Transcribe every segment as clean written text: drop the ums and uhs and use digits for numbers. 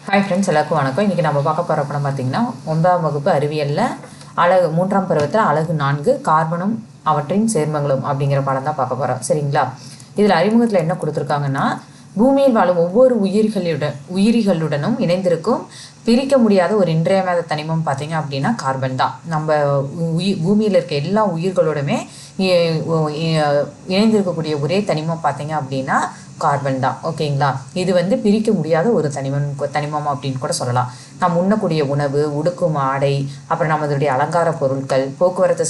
Hi friends, எல்லாருக்கும் வணக்கம். இன்றைக்கி நம்ம பார்க்க போகிற படம் பார்த்திங்கன்னா 9ஆம் வகுப்பு அறிவியலில் அழகு 3ஆம் பருவத்தில் அழகு 4 கார்பனும் அவற்றின் சேர்மங்களும் அப்படிங்கிற படம் தான் பார்க்க போகிறோம். சரிங்களா? இதில் அறிமுகத்தில் என்ன கொடுத்துருக்காங்கன்னா, பூமியில் வாழும் ஒவ்வொரு உயிரிகளுடனும் இணைந்திருக்கும் பிரிக்க முடியாத ஒரு இன்றியமையாத தனிமம் பார்த்திங்க அப்படின்னா கார்பன் தான். நம்ம பூமியில் இருக்க எல்லா உயிர்களோடுமே இணைந்திருக்கக்கூடிய ஒரே தனிமம் பார்த்திங்க அப்படின்னா கார்பன் தான். ஓகேங்களா? இது பிரிக்க முடியாத ஒரு தனிமம் அப்படின்னு கூட சொல்லலாம். நாம் உண்ணக்கூடிய உணவு, உடுக்கும் ஆடை, அப்புறம் நம்மளுடைய அலங்கார பொருட்கள், போக்குவரத்து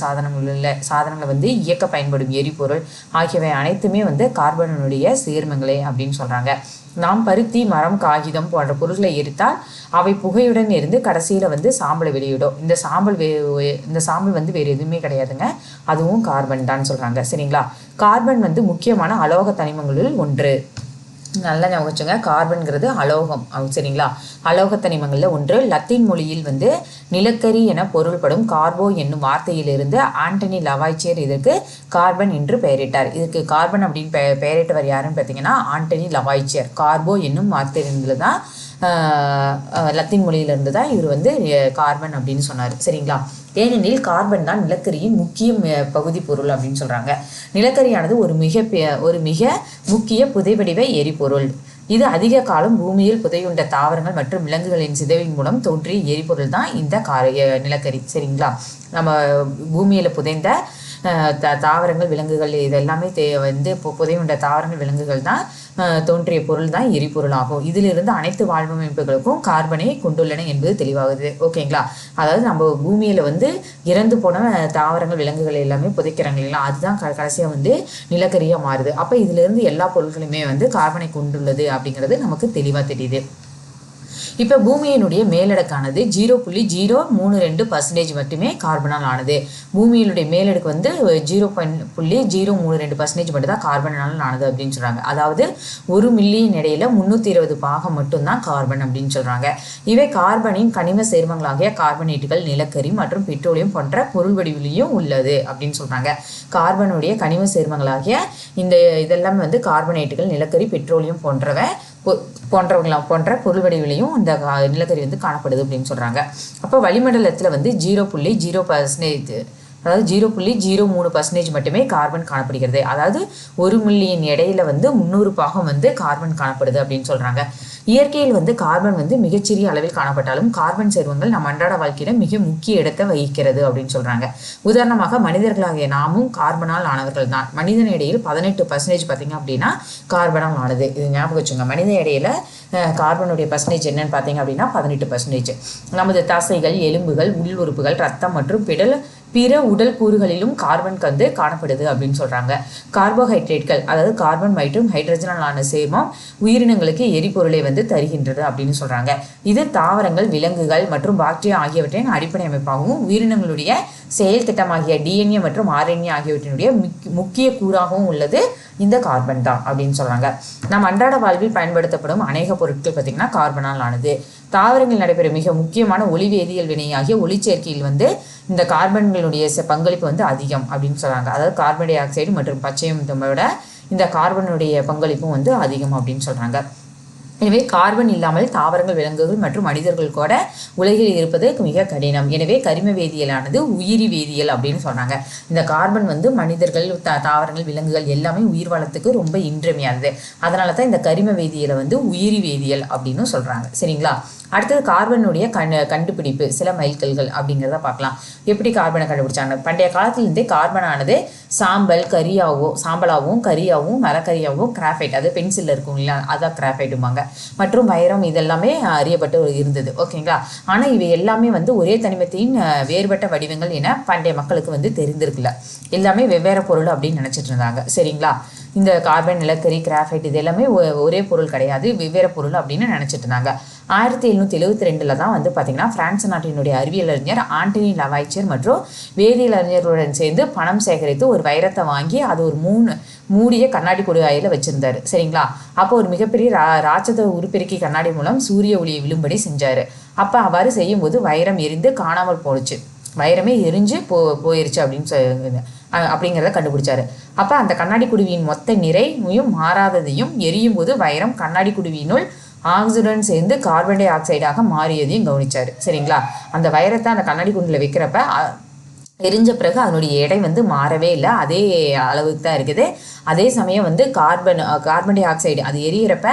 சாதனங்களை இயக்க பயன்படும் எரிபொருள் ஆகியவை அனைத்துமே கார்பனுடைய சேர்மங்களே அப்படின்னு சொல்கிறாங்க. நாம் பருத்தி, மரம், காகிதம் போன்ற பொருட்களை எரித்தால் அவை புகையுடன் இருந்து கடைசியில் சாம்பலை வெளியிடும். இந்த சாம்பல் வேறு எதுவுமே கிடையாதுங்க, அதுவும் கார்பன் தான் சொல்கிறாங்க. சரிங்களா? கார்பன் முக்கியமான அலோக தனிமங்களில் ஒன்று. நல்லா ஞாபகம் வச்சுங்க, கார்பன்கிறது அலோகம். சரிங்களா? அலோக தனிமங்களில் ஒன்று. லத்தீன் மொழியில் நிலக்கரி என பொருள்படும் கார்போ என்னும் வார்த்தையிலிருந்து ஆண்டனி லவாய்ச்சியர் இதற்கு கார்பன் என்று பெயரிட்டார். இதுக்கு கார்பன் அப்படின்னு பெயரிட்டவர் யாருன்னு பார்த்தீங்கன்னா ஆண்டனி லவாய்ச்சியர். கார்போ என்னும் வார்த்தையிலிருந்து தான், லத்தீன் மொழியிலிருந்து தான் இவர் கார்பன் அப்படின்னு சொன்னார். சரிங்களா? ஏனெனில் கார்பன் தான் நிலக்கரியின் முக்கிய பகுதி பொருள் அப்படின்னு சொல்கிறாங்க. நிலக்கரியானது ஒரு மிக முக்கிய புதைவடிவ எரிபொருள். இது அதிக காலம் பூமியில் புதையுண்ட தாவரங்கள் மற்றும் விலங்குகளின் சிதைவின் மூலம் தோன்றிய எரிபொருள் தான் இந்த நிலக்கரி. சரிங்களா? நம்ம பூமியில் புதைந்த தாவரங்கள், விலங்குகள் இதெல்லாமே புதையுண்ட தாவரங்கள், விலங்குகள் தான் தோன்றிய பொருள் தான் எரிபொருள் ஆகும். இதிலிருந்து அனைத்து வாழ்வமைப்புகளுக்கும் கார்பனை கொண்டுள்ளன என்பது தெளிவாகுது. ஓகேங்களா? அதாவது நம்ம பூமியில் இறந்து போன தாவரங்கள், விலங்குகள் எல்லாமே புதைக்கிறாங்க இல்லைங்களா, அதுதான் கடைசியாக நிலக்கரியாக மாறுது. அப்போ இதிலிருந்து எல்லா பொருட்களுமே கார்பனை கொண்டுள்ளது அப்படிங்கிறது நமக்கு தெளிவாக தெரியுது. இப்போ பூமியினுடைய மேலடுக்கானது 0.032% மட்டுமே கார்பனால் ஆனது. பூமியினுடைய மேலடுக்கு 0.032% மட்டும் தான் கார்பனால் ஆனது அப்படின்னு சொல்கிறாங்க. அதாவது 1 மில்லியன் இடையில 320 பாகம் மட்டும்தான் கார்பன் அப்படின்னு சொல்கிறாங்க. இவை கார்பனின் கனிம சேர்மங்களாகிய கார்பனேட்டுகள், நிலக்கரி மற்றும் பெட்ரோலியம் போன்ற பொருள் வடிவிலையும் உள்ளது அப்படின்னு சொல்கிறாங்க. கார்பனுடைய கனிம சேர்மங்களாகிய இதெல்லாம் கார்பனேட்டுகள், நிலக்கரி, பெட்ரோலியம் போன்ற பொருள் வடிவிலையும் இந்த நிலக்கரி காணப்படுது அப்படின்னு சொல்கிறாங்க. அப்போ வளிமண்டலத்தில் 0.0%, அதாவது 0.03% மட்டுமே கார்பன் காணப்படுகிறது. அதாவது 1 மில்லியன் எடையில 300 பாகம் கார்பன் காணப்படுது அப்படின்னு சொல்கிறாங்க. இயற்கையில் கார்பன் மிகச்சிறிய அளவில் காணப்பட்டாலும் கார்பன் சேர்மங்கள் நம் அன்றாட வாழ்க்கையில மிக முக்கிய இடத்தை வகிக்கிறது அப்படின்னு சொல்கிறாங்க. உதாரணமாக மனிதர்களாகிய நாமும் கார்பனால் ஆனவர்கள் தான். மனிதன் இடையில் 18% பார்த்தீங்க அப்படின்னா கார்பனால் ஆனது. இது ஞாபகம் வச்சுங்க. மனித இடையில கார்பனுடைய பர்சன்டேஜ் என்னன்னு பார்த்தீங்க அப்படின்னா 18%. நமது தசைகள், எலும்புகள், உள் உறுப்புகள், ரத்தம் மற்றும் பிற உடல் கூறுகளிலும் கார்பன் காணப்படுது அப்படின்னு சொல்கிறாங்க. கார்போஹைட்ரேட்கள், அதாவது கார்பன் மற்றும் ஹைட்ரஜனால் ஆன சேர்மம் உயிரினங்களுக்கு எரிபொருளை தருகின்றது அப்படின்னு சொல்கிறாங்க. இது தாவரங்கள், விலங்குகள் மற்றும் பாக்டீரியா ஆகியவற்றின் அடிப்படை அமைப்பாகவும் உயிரினங்களுடைய செயல் திட்டமாகிய டிஎன்ஏ மற்றும் ஆர்என்ஏ ஆகியவற்றினுடைய முக்கிய கூறாகவும் உள்ளது இந்த கார்பன் தான் அப்படின்னு சொல்கிறாங்க. நம் அன்றாட வாழ்வில் பயன்படுத்தப்படும் அநேக பொருட்கள் பார்த்திங்கன்னா கார்பனால் ஆனது. தாவரங்கள் நடைபெறும் மிக முக்கியமான ஒளிவேதியியல் வினையாகிய ஒளிச்சேர்க்கையில் இந்த கார்பன்களுடைய பங்களிப்பு அதிகம் அப்படின்னு சொல்கிறாங்க. அதாவது கார்பன் டை ஆக்சைடு மற்றும் பச்சையத்தோட இந்த கார்பனுடைய பங்களிப்பும் அதிகம் அப்படின்னு சொல்கிறாங்க. எனவே கார்பன் இல்லாமல் தாவரங்கள், விலங்குகள் மற்றும் மனிதர்கள் கூட உலகில் இருப்பது மிக கடினம். எனவே கரிம வேதியியலானது உயிரி வேதியியல் அப்படின்னு சொல்கிறாங்க. இந்த கார்பன் மனிதர்கள், தாவரங்கள், விலங்குகள் எல்லாமே உயிர் வளத்துக்கு ரொம்ப இன்றியமையாதது. அதனால தான் இந்த கரிம வேதியியலை உயிரி வேதியியல் அப்படின்னு சொல்கிறாங்க. சரிங்களா? அடுத்தது கார்பனுடைய கண்டுபிடிப்பு, சில மைல்கல்கள் அப்படிங்கிறத பார்க்கலாம். எப்படி கார்பனை கண்டுபிடிச்சாங்க? பண்டைய காலத்திலிருந்தே கார்பனானது சாம்பலாகவும் கரியாகவும் மரக்கரியாகவும் கிராஃபைட், அது பென்சிலில் இருக்கும் இல்லையா, அதான் கிராஃபைட்டுமாங்க, மற்றும் வைரம் இதெல்லாமே அறியப்பட்டு இருந்தது. ஓகேங்களா? ஆனால் இவை எல்லாமே ஒரே தனிமத்தின் வேறுபட்ட வடிவங்கள் என பண்டைய மக்களுக்கு தெரிந்திருக்குல்ல. எல்லாமே வெவ்வேறு பொருள் அப்படின்னு நினச்சிட்டு இருந்தாங்க. சரிங்களா? இந்த கார்பன், நிலக்கரி, கிராஃபைட் இது எல்லாமே ஒரே பொருள் கிடையாது, வெவ்வேறு பொருள் அப்படின்னு நினச்சிட்டு இருந்தாங்க. 1772 தான் பார்த்திங்கன்னா பிரான்ஸ் நாட்டினுடைய அறிவியல் அறிஞர் ஆண்டனி லவாய்ச்சியர் மற்றும் வேதியியல் அறிஞர்களுடன் சேர்ந்து பணம் சேகரித்து ஒரு வைரத்தை வாங்கி அது ஒரு மூடிய கண்ணாடி குழாயில் வச்சுருந்தார். சரிங்களா? அப்போ ஒரு மிகப்பெரிய ராட்சத உருப்பெருக்கி கண்ணாடி மூலம் சூரிய ஒளியை விழும்படி செஞ்சார். அப்போ அவ்வாறு செய்யும்போது வைரம் எரிந்து காணாமல் போச்சு. வைரமே எரிஞ்சு போயிருச்சு அப்படிங்கிறத கண்டுபிடிச்சாரு. அப்போ அந்த கண்ணாடி குடுவியின் மொத்த நிறையும் மாறாததையும் எரியும் போது வைரம் கண்ணாடி குடுவியினுள் ஆக்சிஜன் சேர்ந்து கார்பன் டை ஆக்சைடாக மாறியதையும் கவனிச்சார். சரிங்களா? அந்த வைரத்தை அந்த கண்ணாடி குண்டில் வைக்கிறப்ப எரிஞ்ச பிறகு அதனுடைய எடை வந்து மாறவே இல்லை, அதே அளவுக்கு தான் இருக்குது. அதே சமயம் வந்து கார்பன் டை ஆக்சைடு அது எரியிறப்ப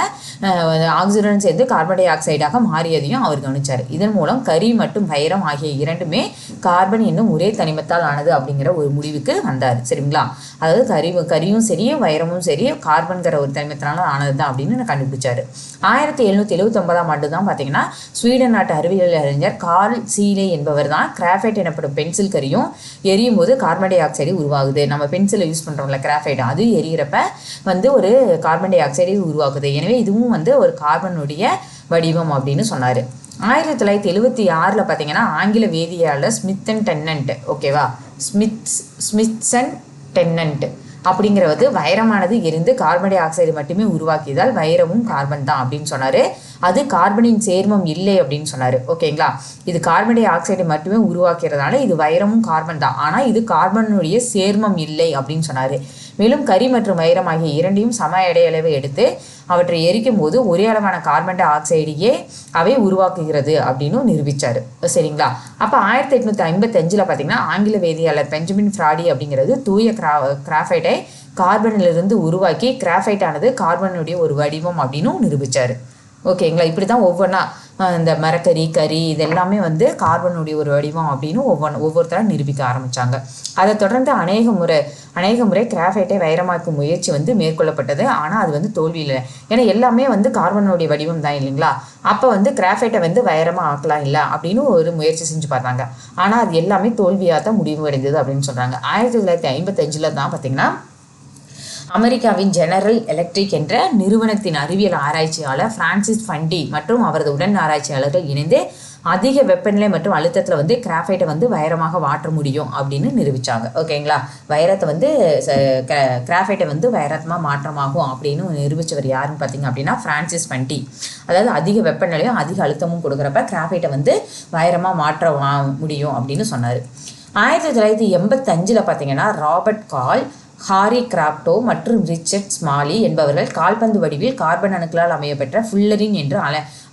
ஆக்சிஜன் சேர்ந்து கார்பன் டை ஆக்சைடாக மாறியதையும் அவர் கவனிச்சார். இதன் மூலம் கரி மற்றும் வைரம் ஆகிய இரண்டுமே கார்பன் என்னும் ஒரே தனிமத்தால் ஆனது அப்படிங்கிற ஒரு முடிவுக்கு வந்தார். சரிங்களா? அதாவது கரியும் சரி வைரமும் சரி கார்பன்கிற ஒரு தனிமத்தினால ஆனது தான் அப்படின்னு கண்டுபிடிச்சாரு. 1779ஆம் ஆண்டு தான் பார்த்தீங்கன்னா ஸ்வீடன் நாட்டு அறிவியல் அறிஞர் கார்ல் சீலே என்பவர் தான் கிராஃபைட் எனப்படும் பென்சில் கரியும் எரியும் போது கார்பன் டை ஆக்சைடு உருவாகுது. நம்ம பென்சிலை யூஸ் பண்ணுறோம்ல கிராஃபைட், அது எரியிறப்ப வந்து ஒரு கார்பன் டை ஆக்சைடு உருவாகுது. எனவே இதுவும் வந்து ஒரு கார்பனுடைய வடிவம் அப்படின்னு சொன்னார். 1976 பார்த்தீங்கன்னா ஆங்கில வேதியியலாளர் ஸ்மித் அண்ட் டென்னன்ட், ஓகேவா, ஸ்மித்ஸ் அண்ட் டென்னன்ட் அப்படிங்கிறது வைரமானது எரிந்து கார்பன் டை ஆக்சைடு மட்டுமே உருவாக்கியதால் வைரமும் கார்பன் தான் அப்படின்னு சொன்னார். அது கார்பனின் சேர்மம் இல்லை அப்படின்னு சொன்னார். ஓகேங்களா? இது கார்பன் டை ஆக்சைடு மட்டுமே உருவாக்கிறதுனால இது வைரமும் கார்பன் தான், ஆனால் இது கார்பனுடைய சேர்மம் இல்லை அப்படின்னு சொன்னார். மேலும் கரி மற்றும் வைரம் ஆகிய இரண்டையும் சம எடையளவை எடுத்து அவற்றை எரிக்கும் போது ஒரே அளவான கார்பன் டை ஆக்சைடையே அவை உருவாக்குகிறது அப்படின்னு நிரூபித்தார். சரிங்களா? அப்போ 1855 பார்த்தீங்கன்னா ஆங்கில வேதியியலாளர் பெஞ்சமின் ஃப்ராடி அப்படிங்கிறது தூய கிராஃபைட்டை கார்பனிலிருந்து உருவாக்கி கிராஃபைட் ஆனது கார்பனுடைய ஒரு வடிவம் அப்படின்னு நிரூபித்தார். ஓகேங்களா? இப்படி தான் ஒவ்வொன்றா இந்த மரக்கறி கறி இதெல்லாமே வந்து கார்பனுடைய ஒரு வடிவம் அப்படின்னு ஒவ்வொருத்தராக நிரூபிக்க ஆரம்பித்தாங்க. அதை தொடர்ந்து அநேக முறை கிராஃபைட்டை வைரமாக்கும் முயற்சி வந்து மேற்கொள்ளப்பட்டது. ஆனால் அது வந்து தோல்வி இல்லை. ஏன்னா எல்லாமே வந்து கார்பனுடைய வடிவம் தான் இல்லைங்களா? அப்போ வந்து கிராஃபைட்டை வந்து வைரமாக ஆக்கலாம் இல்லை அப்படின்னு ஒரு முயற்சி செஞ்சு பார்த்தாங்க. ஆனால் அது எல்லாமே தோல்வியாக தான் முடிவடைந்தது அப்படின்னு சொல்கிறாங்க. 1955 தான் பார்த்திங்கன்னா அமெரிக்காவின் ஜெனரல் எலக்ட்ரிக் என்ற நிறுவனத்தின் அறிவியல் ஆராய்ச்சியாளர் பிரான்சிஸ் ஃபண்டி மற்றும் அவரது உடன் ஆராய்ச்சியாளர்கள் இணைந்து அதிக வெப்பநிலை மற்றும் அழுத்தத்தில் வந்து கிராஃபைட்டை வந்து வைரமாக மாற்ற முடியும் அப்படின்னு நிரூபித்தாங்க. ஓகேங்களா? வைரத்தை வந்து கிராஃபைட்டை வந்து வைரமாக மாற்றமாகும் அப்படின்னு நிரூபித்தவர் யாருன்னு பார்த்தீங்க அப்படின்னா பிரான்சிஸ் ஃபண்டி. அதாவது அதிக வெப்பநிலையும் அதிக அழுத்தமும் கொடுக்குறப்ப கிராஃபைட்டை வந்து வைரமாக மாற்ற முடியும் அப்படின்னு சொன்னார். 1985 பார்த்தீங்கன்னா ராபர்ட் கால், ஹாரி கிராப்டோ மற்றும் ரிச்சர்ட் ஸ்மாலி என்பவர்கள் கால்பந்து வடிவில் கார்பன் அணுக்களால் அமையப்பெற்ற ஃபுல்லரின் என்று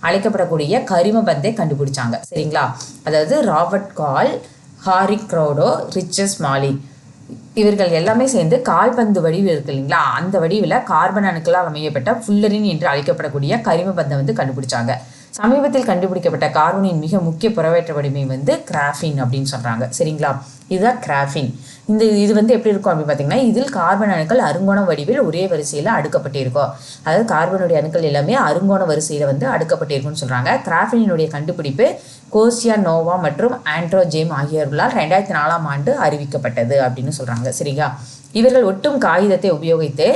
அழைக்கப்படக்கூடிய கரிம பந்தை கண்டுபிடிச்சாங்க. சரிங்களா? அதாவது ராபர்ட் கால், ஹாரி கிராப்டோ, ரிச்சர்ட் ஸ்மாலி இவர்கள் எல்லாமே சேர்ந்து கால்பந்து வடிவில் இருக்கு இல்லைங்களா, அந்த வடிவில் கார்பன் அணுக்களால் அமையப்பட்ட ஃபுல்லரின் என்று அழைக்கப்படக்கூடிய கரிம பந்தை வந்து கண்டுபிடிச்சாங்க. சமீபத்தில் கண்டுபிடிக்கப்பட்ட கார்பனின் மிக முக்கிய புறவேற்ற வடிமை வந்து கிராஃபின் அப்படின்னு சொல்கிறாங்க. சரிங்களா? இதுதான் கிராஃபின். இது வந்து எப்படி இருக்கும் அப்படின்னு பார்த்தீங்கன்னா இதில் கார்பன் அணுக்கள் அருங்கோண வடிவில் ஒரே வரிசையில் அடுக்கப்பட்டிருக்கும். அதாவது கார்பனுடைய அணுக்கள் எல்லாமே அருங்கோண வரிசையில் வந்து அடுக்கப்பட்டிருக்குன்னு சொல்கிறாங்க. கிராஃபினுடைய கண்டுபிடிப்பு கோசியா நோவா மற்றும் ஆண்ட்ரோஜேம் ஆகியோர்களால் 2004ஆம் ஆண்டு அறிவிக்கப்பட்டது அப்படின்னு சொல்கிறாங்க. சரிங்களா? இவர்கள் ஒட்டும் காகிதத்தை உபயோகித்து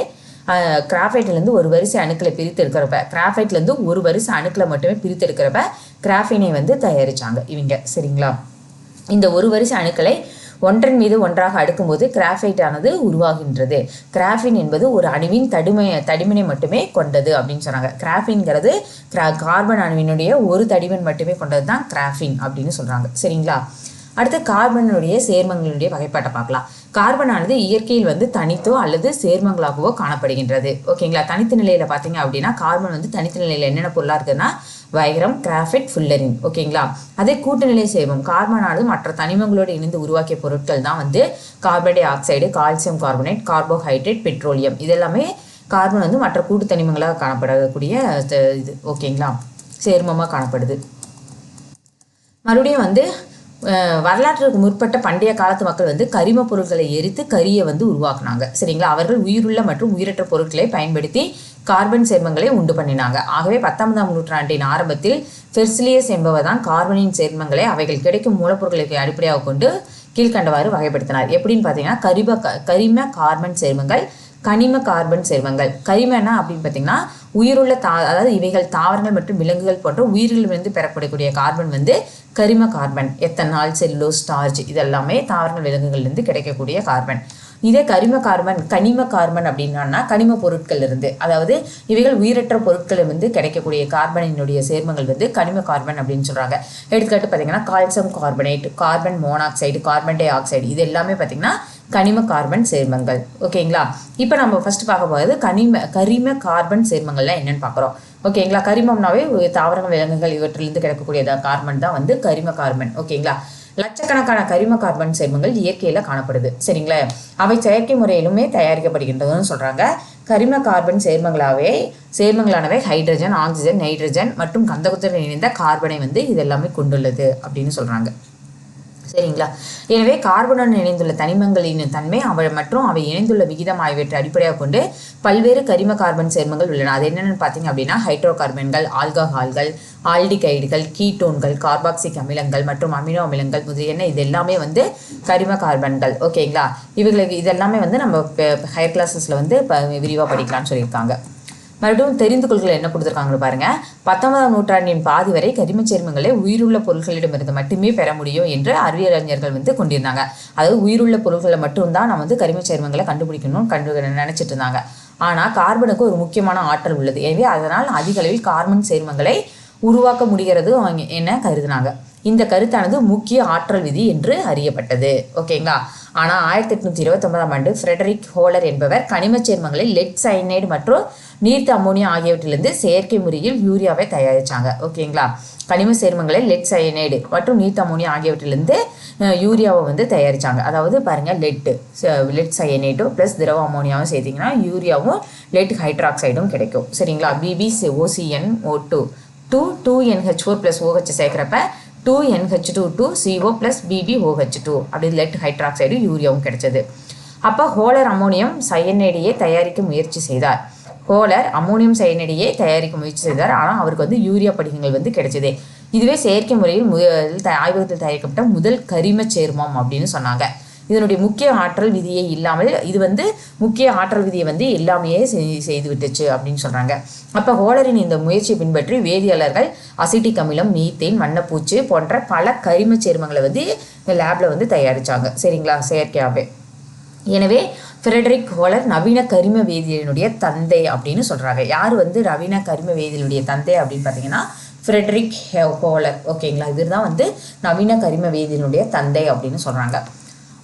கிராஃபைட்லேருந்து ஒரு வரிசை அணுக்களை பிரித்தெடுக்கிறப்ப கிராஃபைட்லேருந்து ஒரு வரிசை அணுக்களை மட்டுமே பிரித்தெடுக்கிறப்ப கிராஃபினை வந்து தயாரித்தாங்க இவங்க. சரிங்களா? இந்த ஒரு வரிசை அணுக்களை ஒன்றன் மீது ஒன்றாக அடுக்கும்போது கிராஃபைட் ஆனது உருவாகின்றது. கிராஃபின் என்பது ஒரு அணுவின் தடிமனை மட்டுமே கொண்டது அப்படின்னு சொன்னாங்க. கிராஃபின்ங்கிறது கார்பன் அணுவினுடைய ஒரு தடிமன் மட்டுமே கொண்டது தான் கிராஃபின் அப்படின்னு சொல்கிறாங்க. சரிங்களா? அடுத்து கார்பனுடைய சேர்மங்களுடைய வகைப்பாட்டை பார்க்கலாம். கார்பனானது இயற்கையில் வந்து தனித்தோ அல்லது சேர்மங்களாகவோ காணப்படுகின்றது. ஓகேங்களா? தனித்த நிலையில் பார்த்தீங்க அப்படின்னா கார்பன் வந்து தனித்த நிலையில் என்னென்ன பொருளாக இருக்குதுன்னா வைரம், கிராஃபைட், ஃபுல்லரின். ஓகேங்களா? அதே கூட்டுநிலை சேர்மம் கார்பனானது மற்ற தனிமங்களோடு இணைந்து உருவாக்கிய பொருட்கள் தான் வந்து carbon di oxide, calcium carbonate, carbohydrate, petroleum. இதெல்லாமே கார்பன் வந்து மற்ற கூட்டு தனிமங்களாக காணப்படக்கூடிய இது. ஓகேங்களா? சேர்மமாக காணப்படுது. மறுபடியும் வந்து வரலாற்றுக்கு முற்பட்ட பண்டைய காலத்து மக்கள் வந்து கரிம பொருட்களை எரித்து கரியை வந்து உருவாக்குனாங்க. சரிங்களா? அவர்கள் உயிருள்ள மற்றும் உயிரற்ற பொருட்களை பயன்படுத்தி கார்பன் சேர்மங்களை உண்டு பண்ணினாங்க. ஆகவே 19ஆம் நூற்றாண்டின் ஆரம்பத்தில் பெர்சிலியஸ் என்பவர் தான் கார்பனின் சேர்மங்களை அவைகள் கிடைக்கும் மூலப்பொருட்களை அடிப்படையாக கொண்டு கீழ்கண்டவாறு வகைப்படுத்தினார். எப்படின்னு பார்த்தீங்கன்னா கரிம கார்பன் சேர்மங்கள், கனிம கார்பன் சேர்மங்கள். கரிமனா அப்படின்னு பார்த்தீங்கன்னா உயிருள்ள அதாவது இவைகள் தாவரங்கள் மற்றும் விலங்குகள் போன்ற உயிரிலிருந்து பெறப்படக்கூடிய கார்பன் வந்து கரிம கார்பன். எத்தனால், செல்லோஸ், ஸ்டார்ச் இதெல்லாமே தாவரங்கள் விலங்குகள்லேருந்து கிடைக்கக்கூடிய கார்பன். இதே கனிம கார்பன் அப்படின்னா கனிம பொருட்கள் இருந்து, அதாவது இவைகள் உயிரற்ற பொருட்களை வந்து கிடைக்கக்கூடிய கார்பனினுடைய சேர்மங்கள் வந்து கனிம கார்பன் அப்படின்னு சொல்கிறாங்க. எடுத்துக்காட்டு பார்த்தீங்கன்னா calcium carbonate, carbon monoxide, carbon di oxide இது எல்லாமே பார்த்தீங்கன்னா கனிம கார்பன் சேர்மங்கள். ஓகேங்களா? இப்போ நம்ம ஃபர்ஸ்ட் பார்க்க போகிறது கரிம கார்பன் சேர்மங்கள்லாம் என்னென்னு பார்க்குறோம். ஓகேங்களா. கரிமம்னாவே தாவரங்கள் விலங்குகள் இவற்றிலிருந்து கிடைக்கக்கூடிய கார்பன் தான் வந்து கரிம கார்பன். ஓகேங்களா. லட்சக்கணக்கான கரிம கார்பன் சேர்மங்கள் இயற்கையில் காணப்படுது. சரிங்களா. அவை செயற்கை முறையிலுமே தயாரிக்கப்படுகின்றதுன்னு சொல்கிறாங்க. கரிம கார்பன் சேர்மங்களானவை ஹைட்ரஜன், ஆக்சிஜன், நைட்ரஜன் மற்றும் கந்தகத்துடன் இணைந்த கார்பனை வந்து இதெல்லாமே கொண்டுள்ளது அப்படின்னு சொல்கிறாங்க. சரிங்களா. எனவே கார்பனுடன் இணைந்துள்ள தனிமங்களின் தன்மை மற்றும் அவை இணைந்துள்ள விகிதம் ஆகியவற்றை அடிப்படையாக கொண்டு பல்வேறு கரிம கார்பன் சேர்மங்கள் உள்ளன. அது என்னென்னு பார்த்தீங்க அப்படின்னா ஹைட்ரோ கார்பன்கள், ஆல்கஹால்கள், ஆல்டிகைடுகள், கீட்டோன்கள், கார்பாக்சிக் அமிலங்கள் மற்றும் அமினோ அமிலங்கள் முதலியன இது எல்லாமே வந்து கரிம கார்பன்கள். ஓகேங்களா. இவங்களுக்கு இதெல்லாமே வந்து நம்ம ஹையர் கிளாஸஸில் வந்து விரிவாக படிக்கலாம்னு சொல்லியிருக்காங்க. மறுபடியும் தெரிந்து கொள்கைகள் என்ன கொடுத்துருக்காங்கன்னு பாருங்க. 19ஆம் நூற்றாண்டின் பாதி வரை கரிம சேர்மங்களை உயிருள்ள பொருட்களிடமிருந்து மட்டுமே பெற முடியும் என்று அறிவியலறிஞர்கள் வந்து கொண்டிருந்தாங்க. அதாவது உயிருள்ள பொருட்களை மட்டும்தான் நம்ம வந்து கரிம சேர்மங்களை கண்டுபிடிக்கணும்னு நினைச்சிட்டு இருந்தாங்க. ஆனால் கார்பனுக்கு ஒரு முக்கியமான ஆற்றல் உள்ளது. எனவே அதனால் அதிக அளவில் கார்பன் சேர்மங்களை உருவாக்க முடிகிறது என கருதினாங்க. இந்த கருத்தானது முக்கிய ஆற்றல் விதி என்று அறியப்பட்டது. ஓகேங்களா. ஆனால் 1829ஆம் ஆண்டு ஃப்ரெடரிக் ஹோலர் என்பவர் கனிம சேர்மங்களை லெட் சயனைடு மற்றும் நீர்த்த அம்மோனியா ஆகியவற்றிலிருந்து செயற்கை முறையில் யூரியாவை தயாரித்தாங்க. ஓகேங்களா. கனிம சேர்மங்களை லெட் சயனைடு மற்றும் நீர்த்த அம்மோனியா ஆகியவற்றிலிருந்து யூரியாவை வந்து தயாரித்தாங்க. அதாவது பாருங்கள், லெட் சயனைடு ப்ளஸ் திரவ அம்மோனியாவும் சேர்த்திங்கன்னா யூரியாவும் லெட் ஹைட்ராக்சைடும் கிடைக்கும். சரிங்களா. BbOCnO2 2NH4 + OH சேர்க்குறப்ப 2NH2 CO + BbOH2 அப்படி லெட் ஹைட்ராக்சைடு யூரியாவும் கிடைச்சது. அப்போ ஹோலர் அம்மோனியம் சயனைடையே தயாரிக்க முயற்சி செய்தார். ஆனால் அவருக்கு வந்து யூரியா படிகங்கள் வந்து கிடைச்சது. இதுவே செயற்கை முறையில் ஆய்வகத்தில் தயாரிக்கப்பட்ட முதல் கரிம சேர்மம் அப்படின்னு சொன்னாங்க. இதனுடைய முக்கிய ஆற்றல் விதியை இல்லாமல் இது வந்து முக்கிய ஆற்றல் விதியை வந்து எல்லாமே செய்து விட்டுச்சு அப்படின்னு சொல்கிறாங்க. அப்போ ஹோலரின் இந்த முயற்சியை பின்பற்றி வேதியாளர்கள் அசிட்டிக் அமிலம், மீத்தேன், வண்ணப்பூச்சு போன்ற பல கரிம சேர்மங்களை வந்து லேபில் வந்து தயாரித்தாங்க. சரிங்களா, செயற்கையாகவே. எனவே ஃப்ரெடரிக் ஹோலர் நவீன கரிம வேதியியலினுடைய தந்தை அப்படின்னு சொல்கிறாங்க. யார் வந்து நவீன கரிம வேதியியலுடைய தந்தை அப்படின்னு பார்த்தீங்கன்னா ஃப்ரெடரிக் ஹோலர். ஓகேங்களா. இவர் தான் வந்து நவீன கரிம வேதியியலினுடைய தந்தை அப்படின்னு சொல்கிறாங்க.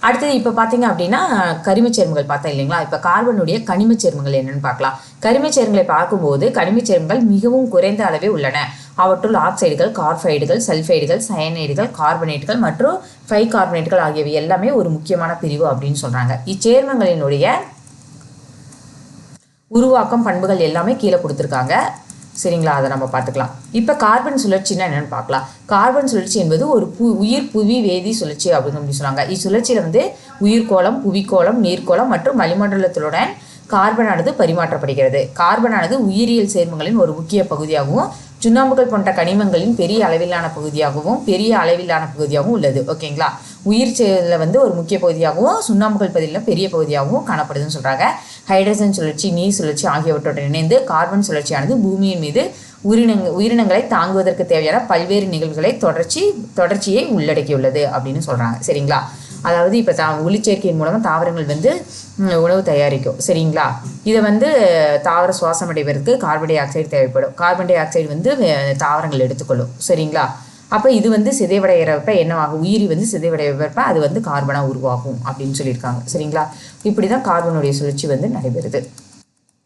அடுத்தது இப்போ பார்த்தீங்க அப்படின்னா கரிமச் சேர்மங்கள் பார்த்தா இல்லைங்களா. இப்போ கார்பனுடைய கனிமச் சேர்மங்கள் என்னென்னு பார்க்கலாம். கரிமச் சேர்மங்களை பார்க்கும்போது கனிமச் சேர்மங்கள் மிகவும் குறைந்த அளவே உள்ளன. அவற்றுள் ஆக்சைடுகள், கார்பைடுகள், சல்ஃபைடுகள், சயனைடுகள், கார்பனேட்டுகள் மற்றும் பைகார்பனேட்டுகள் ஆகியவை எல்லாமே ஒரு முக்கியமான பிரிவு அப்படின்னு சொல்கிறாங்க. இச்சேர்மங்களினுடைய உருவாக்கம், பண்புகள் எல்லாமே கீழே கொடுத்துருக்காங்க. சரிங்களா, அதை நம்ம பார்த்துக்கலாம். இப்போ கார்பன் சுழற்சின்னா என்னென்னு பார்க்கலாம். கார்பன் சுழற்சி என்பது ஒரு உயிர் புவி வேதி சுழற்சி அப்படின்னு சொல்லுவாங்க. இச்சுழற்சியில் வந்து உயிர்கோளம், புவிக்கோளம், நீர்க்கோளம் மற்றும் வளிமண்டலத்துடன் கார்பனானது பரிமாற்றப்படுகிறது. கார்பனானது உயிரியல் சேர்மங்களின் ஒரு முக்கிய பகுதியாகவும் சுண்ணாம்புகள் போன்ற கனிமங்களின் பெரிய அளவிலான பகுதியாகவும் உள்ளது. ஓகேங்களா. உயிர் செயலில் வந்து ஒரு முக்கிய பகுதியாகவும் சுண்ணாம்புகள் பதிலில் பெரிய பகுதியாகவும் காணப்படுதுன்னு சொல்கிறாங்க. ஹைட்ரஜன் சுழற்சி, நீர் சுழற்சி ஆகியவற்றுடன் இணைந்து கார்பன் சுழற்சியானது பூமியின் மீது உயிரினங்களை தாங்குவதற்கு தேவையான பல்வேறு நிகழ்வுகளை தொடர்ச்சியை உள்ளடக்கியுள்ளது அப்படின்னு சொல்கிறாங்க. சரிங்களா. அதாவது இப்போ ஒளிச்சேர்க்கையின் மூலமாக தாவரங்கள் வந்து உணவு தயாரிக்கும். சரிங்களா. இதை வந்து தாவர சுவாசம் அடைவதற்கு கார்பன் டை ஆக்சைடு தேவைப்படும். கார்பன் டை ஆக்சைடு வந்து தாவரங்கள் எடுத்துக்கொள்ளும். சரிங்களா. அப்போ இது வந்து சிதைவடைகிறப்ப என்னவாகும், உயிரி வந்து சிதைவடைகிறப்ப அது வந்து கார்பனாக உருவாகும் அப்படின்னு சொல்லியிருக்காங்க. சரிங்களா. இப்படி தான் கார்பனுடைய சுழற்சி வந்து நடைபெறுது.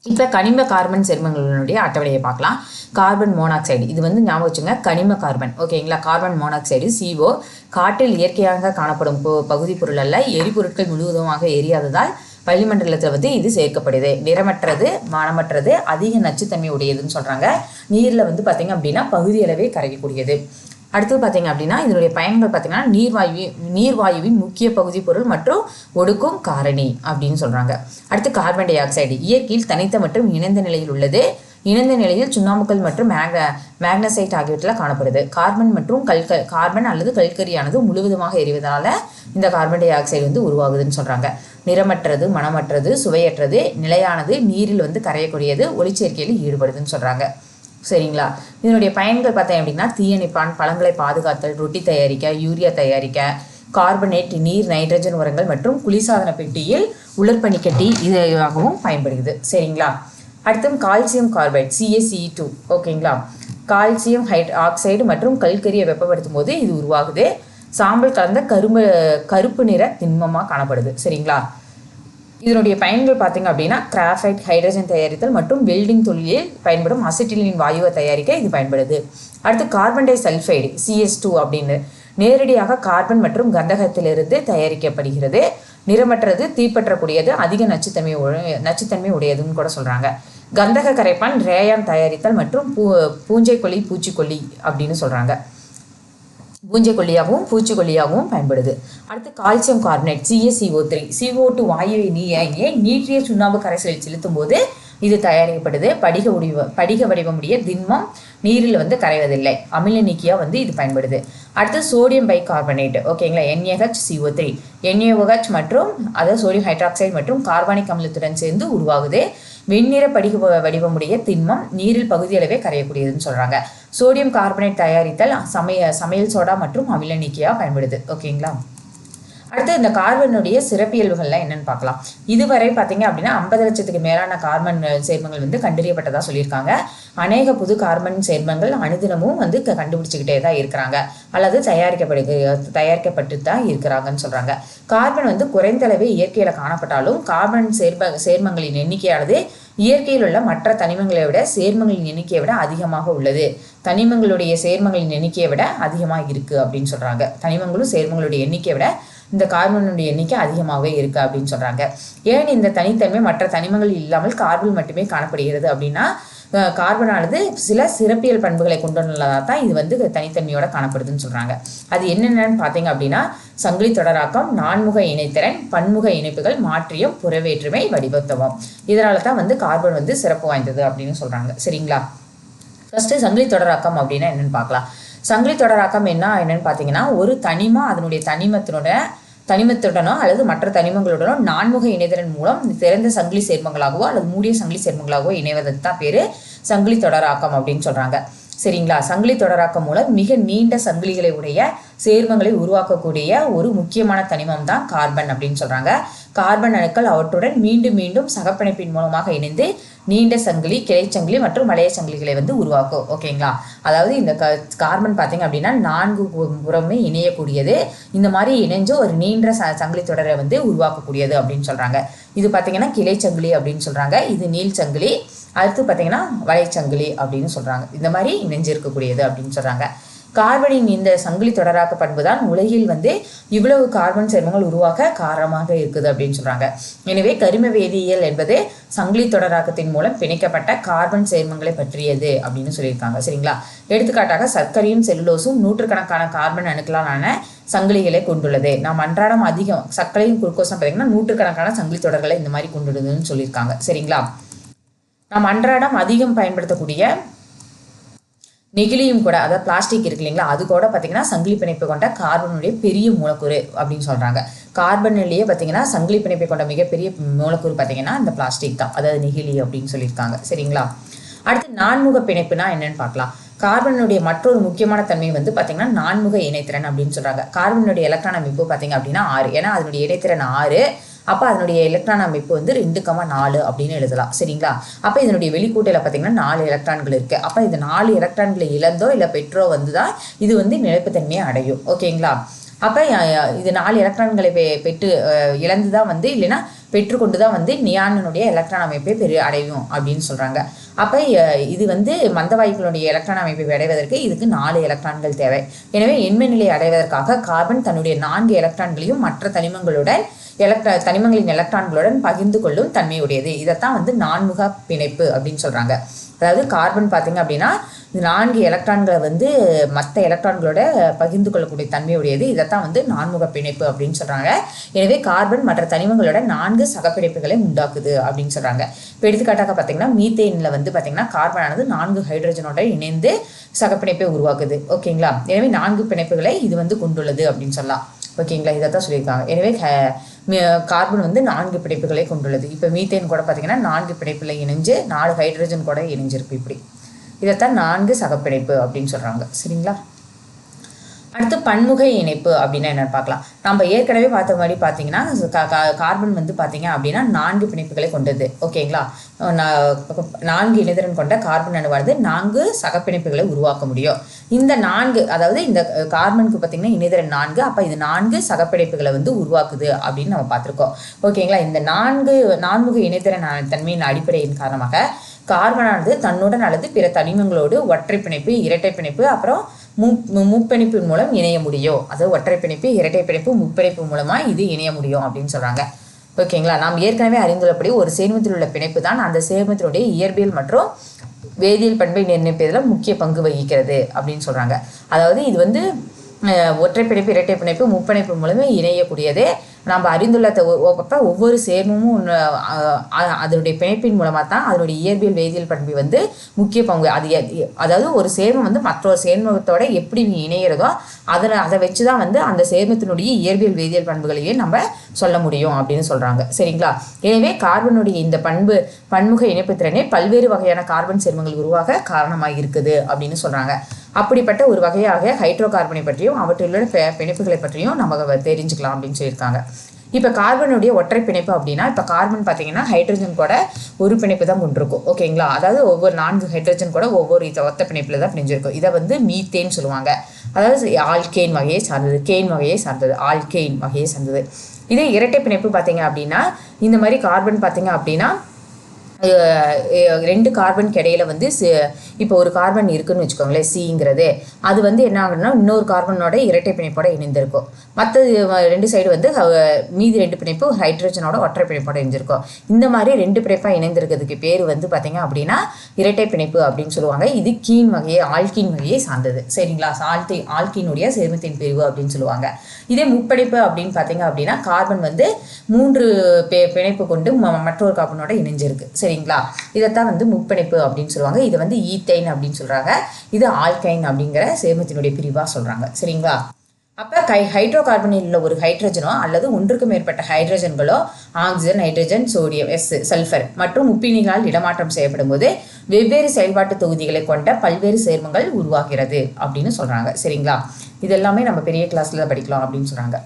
இப்போ கனிம கார்பன் சேர்மங்களுடைய அட்டவணையை பார்க்கலாம். கார்பன் மோனாக்சைடு, இது வந்து ஞாபகம் வச்சுங்க, கனிம கார்பன். ஓகேங்களா. கார்பன் மோனாக்சைடு CO காற்றில் இயற்கையாக காணப்படும் பகுதி பொருள் அல்ல. எரிபொருட்கள் முழுவதுமாக எரியாததால் வளிமண்டலத்தில் வந்து இது சேர்க்கப்படுது. நிறமற்றது, மணமற்றது, அதிக நச்சுத்தன்மை உடையதுன்னு சொல்கிறாங்க. நீரில் வந்து பார்த்திங்க அப்படின்னா பகுதி அளவே கரைக்கக்கூடியது. அடுத்து பார்த்தீங்க அப்படின்னா இதனுடைய பயன்கள் பார்த்தீங்கன்னா நீர்வாயுவின் முக்கிய பகுதி பொருள் மற்றும் ஒடுக்கும் காரணி அப்படின்னு சொல்கிறாங்க. அடுத்து கார்பன் டை ஆக்சைடு இயற்கையில் தனித்த மற்றும் இணைந்த நிலையில் உள்ளது. இணைந்த நிலையில் சுண்ணாம்புக்கள் மற்றும் மேக்னசைட் ஆகியவற்றில் காணப்படுது. கார்பன் அல்லது கல்கரியானது முழுவதுமாக எரிவதனால இந்த கார்பன் டை ஆக்சைடு வந்து உருவாகுதுன்னு சொல்கிறாங்க. நிறமற்றது, மணமற்றது, சுவையற்றது, நிலையானது, நீரில் வந்து கரையக்கூடியது, ஒளிச்சேர்க்கையில் ஈடுபடுதுன்னு சொல்கிறாங்க. சரிங்களா. இதனுடைய பயன்கள் பார்த்தேன் அப்படின்னா தீயணைப்பான், பழங்களை பாதுகாத்தல், ரொட்டி தயாரிக்க, யூரியா தயாரிக்க, கார்பனேட், நீர், நைட்ரஜன் உரங்கள் மற்றும் குளிர்சாதன பெட்டியில் உலர்பனிக்கட்டி இதாகவும் பயன்படுகிறது. சரிங்களா. அடுத்து கால்சியம் கார்பைட் CaCe2. ஓகேங்களா. கால்சியம் ஆக்சைடு மற்றும் கல்கரியை வெப்பப்படுத்தும் போது இது உருவாகுது. சாம்பல் கலந்த கருப்பு நிற திண்மமாக காணப்படுது. சரிங்களா. இதனுடைய பயன்கள் பார்த்தீங்க அப்படின்னா கிராஃபைட், ஹைட்ரஜன் தயாரித்தல் மற்றும் வெல்டிங் தொழிலில் பயன்படும் அசிட்டிலின் வாயுவை தயாரிக்க இது பயன்படுது. அடுத்து கார்பன் டை சல்ஃபைடு CS2 அப்படின்னு நேரடியாக கார்பன் மற்றும் கந்தகத்திலிருந்து தயாரிக்கப்படுகிறது. நிறமற்றது, தீப்பற்றக்கூடியது, அதிக நச்சுத்தன்மை உடையதுன்னு கூட சொல்கிறாங்க. கந்தக கரைப்பான் ரேயான் தயாரித்தல் மற்றும் பூஞ்சைக்கொல்லி, பூச்சிக்கொல்லி அப்படின்னு சொல்கிறாங்க. பூஞ்சைக்கொல்லியாகவும் பூச்சிக்கொல்லியாகவும் பயன்படுது. அடுத்து கால்சியம் கார்பனேட் CaCO3 CO2 வாயுவை நீற்றிய சுண்ணாம்பு கரைசலில் செலுத்தும் போது இது தயாரிக்கப்படுது. படிக வடிவமுடைய திண்மம் நீரில் வந்து கரைவதில்லை. அமில நீக்கியா வந்து இது பயன்படுது. அடுத்து சோடியம் பைகார்பனேட், ஓகேங்களா, NaHCO3 NaOH மற்றும் அதாவது சோடியம் ஹைட்ராக்சைடு மற்றும் கார்பானிக் அமிலத்துடன் சேர்ந்து உருவாகுது. வெண்ணிற படிக வடிவமுடைய திண்மம் நீரில் பகுதியளவே கரையக்கூடியதுன்னு சொல்கிறாங்க. சோடியம் கார்பனேட் தயாரித்தல் சமையல் சோடா மற்றும் அமில நீக்கியா பயன்படுது. ஓகேங்களா. அடுத்து இந்த கார்பனுடைய சிறப்பியல்புகள்லாம் என்னன்னு பார்க்கலாம். இதுவரை பார்த்தீங்க அப்படின்னா 50 லட்சத்துக்கு மேலான கார்பன் சேர்மங்கள் வந்து கண்டறியப்பட்டதாக சொல்லியிருக்காங்க. அநேக புது கார்பன் சேர்மங்கள் அனுதினமும் வந்து கண்டுபிடிச்சிக்கிட்டே தான் இருக்கிறாங்க அல்லது தயாரிக்கப்பட்டு தான் இருக்கிறாங்கன்னு சொல்கிறாங்க. கார்பன் வந்து குறைந்தளவே இயற்கையில் காணப்பட்டாலும் கார்பன் சேர்மங்களின் எண்ணிக்கையானது இயற்கையில் உள்ள மற்ற தனிமங்களை விட சேர்மங்களின் எண்ணிக்கையை விட அதிகமாக உள்ளது. தனிமங்களுடைய சேர்மங்களின் எண்ணிக்கையை விட அதிகமாக இருக்குது அப்படின்னு சொல்கிறாங்க. தனிமங்களும் சேர்மங்களுடைய எண்ணிக்கையை விட இந்த கார்பனுடைய எண்ணிக்கை அதிகமாகவே இருக்குது அப்படின்னு சொல்கிறாங்க. ஏன் இந்த தனித்தன்மை மற்ற தனிமங்கள் இல்லாமல் கார்பன் மட்டுமே காணப்படுகிறது அப்படின்னா கார்பனானது சில சிறப்பியல் பண்புகளை கொண்டுள்ளதாக தான் இது வந்து தனித்தன்மையோட காணப்படுதுன்னு சொல்கிறாங்க. அது என்னென்னு பார்த்தீங்க அப்படின்னா சங்கிலி தொடராக்கம், நான்முக இணைத்திறன், பன்முக இணைப்புகள், மாற்றியம், புறவேற்றுமை, வடிவத்துவம். இதனால தான் வந்து கார்பன் வந்து சிறப்பு வாய்ந்தது அப்படின்னு சொல்கிறாங்க. சரிங்களா. ஃபர்ஸ்ட் சங்கிலி தொடராக்கம் அப்படின்னா என்னன்னு பார்க்கலாம். சங்கிலி தொடராக்கம் என்னன்னு பார்த்தீங்கன்னா ஒரு தனிமம் அதனுடைய தனிமத்துடனோ அல்லது மற்ற தனிமங்களுடனோ நான்முக இணைதிறன் மூலம் திறந்த சங்கிலி சேர்மங்களாகவோ அல்லது மூடிய சங்கிலி சேர்மங்களாகவோ இணைவதற்கு தான் பேர் சங்கிலி தொடராக்கம் அப்படின்னு சொல்கிறாங்க. சரிங்களா. சங்கிலி தொடராக்கம் மூலம் மிக நீண்ட சங்கிலிகளை உடைய சேர்மங்களை உருவாக்கக்கூடிய ஒரு முக்கியமான தனிமம் தான் கார்பன் அப்படின்னு சொல்கிறாங்க. கார்பன் அணுக்கள் அவற்றுடன் மீண்டும் மீண்டும் சகப்பிணைப்பின் மூலமாக இணைந்து நீண்ட சங்கிலி, கிளைச்சங்கிலி மற்றும் வளைய சங்கிலிகளை வந்து உருவாக்கும். ஓகேங்களா. அதாவது இந்த கார்பன் பார்த்தீங்க அப்படின்னா 4 புறமே இணையக்கூடியது. இந்த மாதிரி இணைஞ்சு ஒரு நீண்ட சங்கிலி தொடரை வந்து உருவாக்கக்கூடியது அப்படின்னு சொல்கிறாங்க. இது பார்த்தீங்கன்னா கிளைச்சங்கிலி அப்படின்னு சொல்கிறாங்க. இது நீள் சங்கிலி. அடுத்து பார்த்தீங்கன்னா வளைச்சங்கிலி அப்படின்னு சொல்கிறாங்க. இந்த மாதிரி இணைஞ்சிருக்கக்கூடியது அப்படின்னு சொல்கிறாங்க. கார்பனின் இந்த சங்கிலி தொடராக்க பண்பு தான் உலகில் வந்து இவ்வளவு கார்பன் சேர்மங்கள் உருவாக்க காரணமாக இருக்குது அப்படின்னு சொல்கிறாங்க. எனவே கரிம வேதியியல் என்பது சங்கிலி தொடராக்கத்தின் மூலம் பிணைக்கப்பட்ட கார்பன் சேர்மங்களை பற்றியது அப்படின்னு சொல்லியிருக்காங்க. சரிங்களா. எடுத்துக்காட்டாக சர்க்கரையும் செல்லுலோஸும் நூற்றுக்கணக்கான கார்பன் அணுக்களான சங்கிலிகளை கொண்டுள்ளது. நாம் அன்றாடம் அதிகம் சர்க்கரையும் குளுக்கோஸும் பார்த்தீங்கன்னா நூற்றுக்கணக்கான சங்கிலி தொடர்களை இந்த மாதிரி கொண்டுள்ளதுன்னு சொல்லியிருக்காங்க. சரிங்களா. நாம் அன்றாடம் அதிகம் பயன்படுத்தக்கூடிய நெகிழியும் கூட, அதாவது பிளாஸ்டிக் இருக்கு இல்லைங்களா, அது கூட பார்த்தீங்கன்னா சங்கிலி பிணைப்பு கொண்ட கார்பனுடைய பெரிய மூலக்கூறு அப்படின்னு சொல்கிறாங்க. கார்பன்லேயே பார்த்தீங்கன்னா சங்கிலி பிணைப்பை கொண்ட மிகப்பெரிய மூலக்கூறு பார்த்தீங்கன்னா இந்த பிளாஸ்டிக் தான், அதாவது நெகிழி அப்படின்னு சொல்லியிருக்காங்க. சரிங்களா. அடுத்து நான்முக பிணைப்புனா என்னன்னு பார்க்கலாம். கார்பனுடைய மற்றொரு முக்கியமான தன்மை வந்து பார்த்தீங்கன்னா நான்முக இணைத்திறன் அப்படின்னு சொல்கிறாங்க. கார்பனுடைய எலக்ட்ரான் அமைப்பு பார்த்தீங்க அப்படின்னா 6. ஏன்னா அதனுடைய இணைத்திறன் 6. அப்போ அதனுடைய எலக்ட்ரான் அமைப்பு வந்து 2,4 அப்படின்னு எழுதலாம். சரிங்களா. அப்போ இதனுடைய வெளிக்கூட்டையில் பார்த்தீங்கன்னா 4 எலக்ட்ரான்கள் இருக்குது. அப்போ இது 4 எலக்ட்ரான்களை இழந்தோ இல்லை பெற்றோ வந்து தான் இது வந்து நிலைப்புத்தன்மையை அடையும். ஓகேங்களா. அப்போ இது 4 எலக்ட்ரான்களை பெற்று இழந்து தான் வந்து இல்லைன்னா பெற்றுக்கொண்டு தான் வந்து நியானுடைய எலக்ட்ரான் அமைப்பை அடையும் அப்படின்னு சொல்கிறாங்க. அப்போ இது வந்து மந்த வாயுக்களுடைய எலக்ட்ரான் அமைப்பை அடைவதற்கு இதுக்கு 4 எலக்ட்ரான்கள் தேவை. எனவே எண்மை நிலை அடைவதற்காக கார்பன் தன்னுடைய 4 எலக்ட்ரான்களையும் மற்ற தனிமங்களின் எலக்ட்ரான்களுடன் பகிர்ந்து கொள்ளும் தன்மையுடையது. இதைத்தான் வந்து நான்முக பிணைப்பு அப்படின்னு சொல்கிறாங்க. அதாவது கார்பன் பார்த்தீங்க அப்படின்னா 4 எலக்ட்ரான்களை வந்து மற்ற எலக்ட்ரான்களோட பகிர்ந்து கொள்ளக்கூடிய தன்மையுடையது. இதைத்தான் வந்து நான்முக பிணைப்பு அப்படின்னு சொல்கிறாங்க. எனவே கார்பன் மற்ற தனிமங்களோட 4 சகப்பிணைப்புகளை உண்டாக்குது அப்படின்னு சொல்கிறாங்க. இப்போ எடுத்துக்காட்டாக பார்த்தீங்கன்னா மீத்தேனில் வந்து பார்த்தீங்கன்னா கார்பனானது 4 ஹைட்ரஜனோட இணைந்து சகப்பிணைப்பை உருவாக்குது. ஓகேங்களா. எனவே 4 பிணைப்புகளை இது வந்து கொண்டுள்ளது அப்படின்னு சொல்லலாம். ஓகேங்களா. இதைத்தான் சொல்லியிருக்காங்க. எனவே கார்பன் வந்து 4 பிணைப்புகளை கொண்டுள்ளது. இப்போ மீத்தேன் கூட பார்த்தீங்கன்னா 4 பிணைப்பில் இணைஞ்சு 4 ஹைட்ரஜன் கூட இணைஞ்சிருக்கு. இப்படி இதைத்தான் 4 சகப்பிணைப்பு அப்படின்னு சொல்கிறாங்க. சரிங்களா. அடுத்து பன்முக இணைப்பு அப்படின்னா என்னன்னு பார்க்கலாம். நம்ம ஏற்கனவே பார்த்த மாதிரி பார்த்தீங்கன்னா கார்பன் வந்து பார்த்தீங்க அப்படின்னா 4 பிணைப்புகளை கொண்டது. ஓகேங்களா, 4 இணைதிறன் கொண்ட கார்பன் அணுவானது 4 சகப்பிணைப்புகளை உருவாக்க முடியும். இந்த 4 அதாவது இந்த கார்பனுக்கு பார்த்தீங்கன்னா இணைதிறன் 4, அப்போ இது 4 சகப்பிணைப்புகளை வந்து உருவாக்குது அப்படின்னு நம்ம பார்த்துருக்கோம். ஓகேங்களா, இந்த 4 இணைதிறன் தன்மையின் அடிப்படையின் காரணமாக கார்பனானது தன்னுடன் அல்லது பிற தனிமங்களோடு ஒற்றை பிணைப்பு, இரட்டை பிணைப்பு, அப்புறம் முப்பிணைப்பின் மூலம் இணைய முடியும். அதாவது ஒற்றை பிணைப்பு, இரட்டை பிணைப்பு, முப்பிணைப்பு மூலமா இது இணைய முடியும் அப்படின்னு சொல்றாங்க. ஓகேங்களா, நாம் ஏற்கனவே அறிந்துள்ளபடி ஒரு சேர்மத்தில் உள்ள பிணைப்பு தான் அந்த சேர்மத்தினுடைய இயற்பியல் மற்றும் வேதியியல் பண்பை நிர்ணயிப்பதில் முக்கிய பங்கு வகிக்கிறது அப்படின்னு சொல்றாங்க. அதாவது இது வந்து ஒற்றை பிணைப்பு, இரட்டை பிணைப்பு, முப்பிணைப்பு மூலமே இணையக்கூடியது. நம்ம அறிந்துள்ள ஒவ்வொரு சேர்மமும் அதனுடைய பிணைப்பின் மூலமாக தான் அதனுடைய இயற்பியல் வேதியியல் பண்பு வந்து முக்கிய பங்கு. அதாவது ஒரு சேர்மம் வந்து மற்றொரு சேர்மத்தோட எப்படி இணைகிறதோ அதை வச்சு தான் வந்து அந்த சேர்மத்தினுடைய இயற்பியல் வேதியியல் பண்புகளையே நம்ம சொல்ல முடியும் அப்படின்னு சொல்கிறாங்க. சரிங்களா, எனவே கார்பனுடைய இந்த பன்முக இணைப்பு திறனே பல்வேறு வகையான கார்பன் சேர்மங்கள் உருவாக காரணமாக இருக்குது அப்படின்னு சொல்கிறாங்க. அப்படிப்பட்ட ஒரு வகையாக ஹைட்ரோ கார்பனை பற்றியும் அவற்றிலுள்ள பிணைப்புகளை பற்றியும் நம்ம தெரிஞ்சுக்கலாம் அப்படின்னு சொல்லியிருக்காங்க. இப்போ கார்பனுடைய ஒற்றை பிணைப்பு அப்படின்னா, இப்போ கார்பன் பார்த்தீங்கன்னா ஹைட்ரஜன் கூட ஒரு பிணைப்பு தான் கொண்டிருக்கும். ஓகேங்களா, அதாவது ஒவ்வொரு 4 ஹைட்ரஜன் கூட ஒவ்வொரு ஒத்த பிணைப்பில் தான் பிணைஞ்சிருக்கும். இதை வந்து மீத்தேன் சொல்லுவாங்க. அதாவது ஆல்கேன் வகையை சார்ந்தது, கேன் வகையை சார்ந்தது, ஆல்கேன் வகையை சார்ந்தது. இதே இரட்டை பிணைப்பு பார்த்தீங்க அப்படின்னா, இந்த மாதிரி கார்பன் பார்த்தீங்க அப்படின்னா 2 கார்பனுக்கு இடையில வந்து இப்போ ஒரு கார்பன் இருக்குன்னு வச்சுக்கோங்களேன், சிங்கிறது. அது வந்து என்ன ஆகுதுன்னா இன்னொரு கார்பனோட இரட்டை பிணைப்போட இணைந்திருக்கும். மற்ற 2 சைடு வந்து மீதி 2 பிணைப்பு ஹைட்ரஜனோட ஒற்றை பிணைப்போட இணைஞ்சிருக்கும். இந்த மாதிரி 2 பிணைப்பாக இணைந்திருக்கிறதுக்கு பேர் வந்து பார்த்தீங்க அப்படின்னா இரட்டை பிணைப்பு அப்படின்னு சொல்லுவாங்க. இது கீன் வகையை, ஆல்கீன் வகையை சார்ந்தது. சரிங்களா, ஆல்கீனுடைய சேர்மத்தின் பிரிவு அப்படின்னு சொல்லுவாங்க. இதே முப்பிணைப்பு அப்படின்னு பார்த்தீங்க அப்படின்னா கார்பன் வந்து 3 பிணைப்பு கொண்டு மற்றொரு கார்பனோட இணைஞ்சிருக்கு. சரிங்களா, இதைத்தான் வந்து முப்பிணைப்பு அப்படின்னு சொல்லுவாங்க. இதை வந்து ஈத்தைன் அப்படின்னு சொல்றாங்க. இது ஆல்கைன் அப்படிங்கிற சேர்மத்தினுடைய பிரிவா சொல்றாங்க. சரிங்களா, அப்போ ஹைட்ரோ கார்பனில் உள்ள ஒரு ஹைட்ரஜனோ அல்லது ஒன்றுக்கு மேற்பட்ட ஹைட்ரஜன்களோ ஆக்சிஜன், நைட்ரஜன், சோடியம், சல்ஃபர் மற்றும் முப்பீனிகளால் இடமாற்றம் செய்யப்படும் போது வெவ்வேறு செயல்பாட்டு தொகுதிகளை கொண்ட பல்வேறு சேர்மங்கள் உருவாகிறது அப்படின்னு சொல்றாங்க. சரிங்களா, இதெல்லாமே நம்ம பெரிய கிளாஸ்ல படிக்கலாம் அப்படின்னு சொல்றாங்க.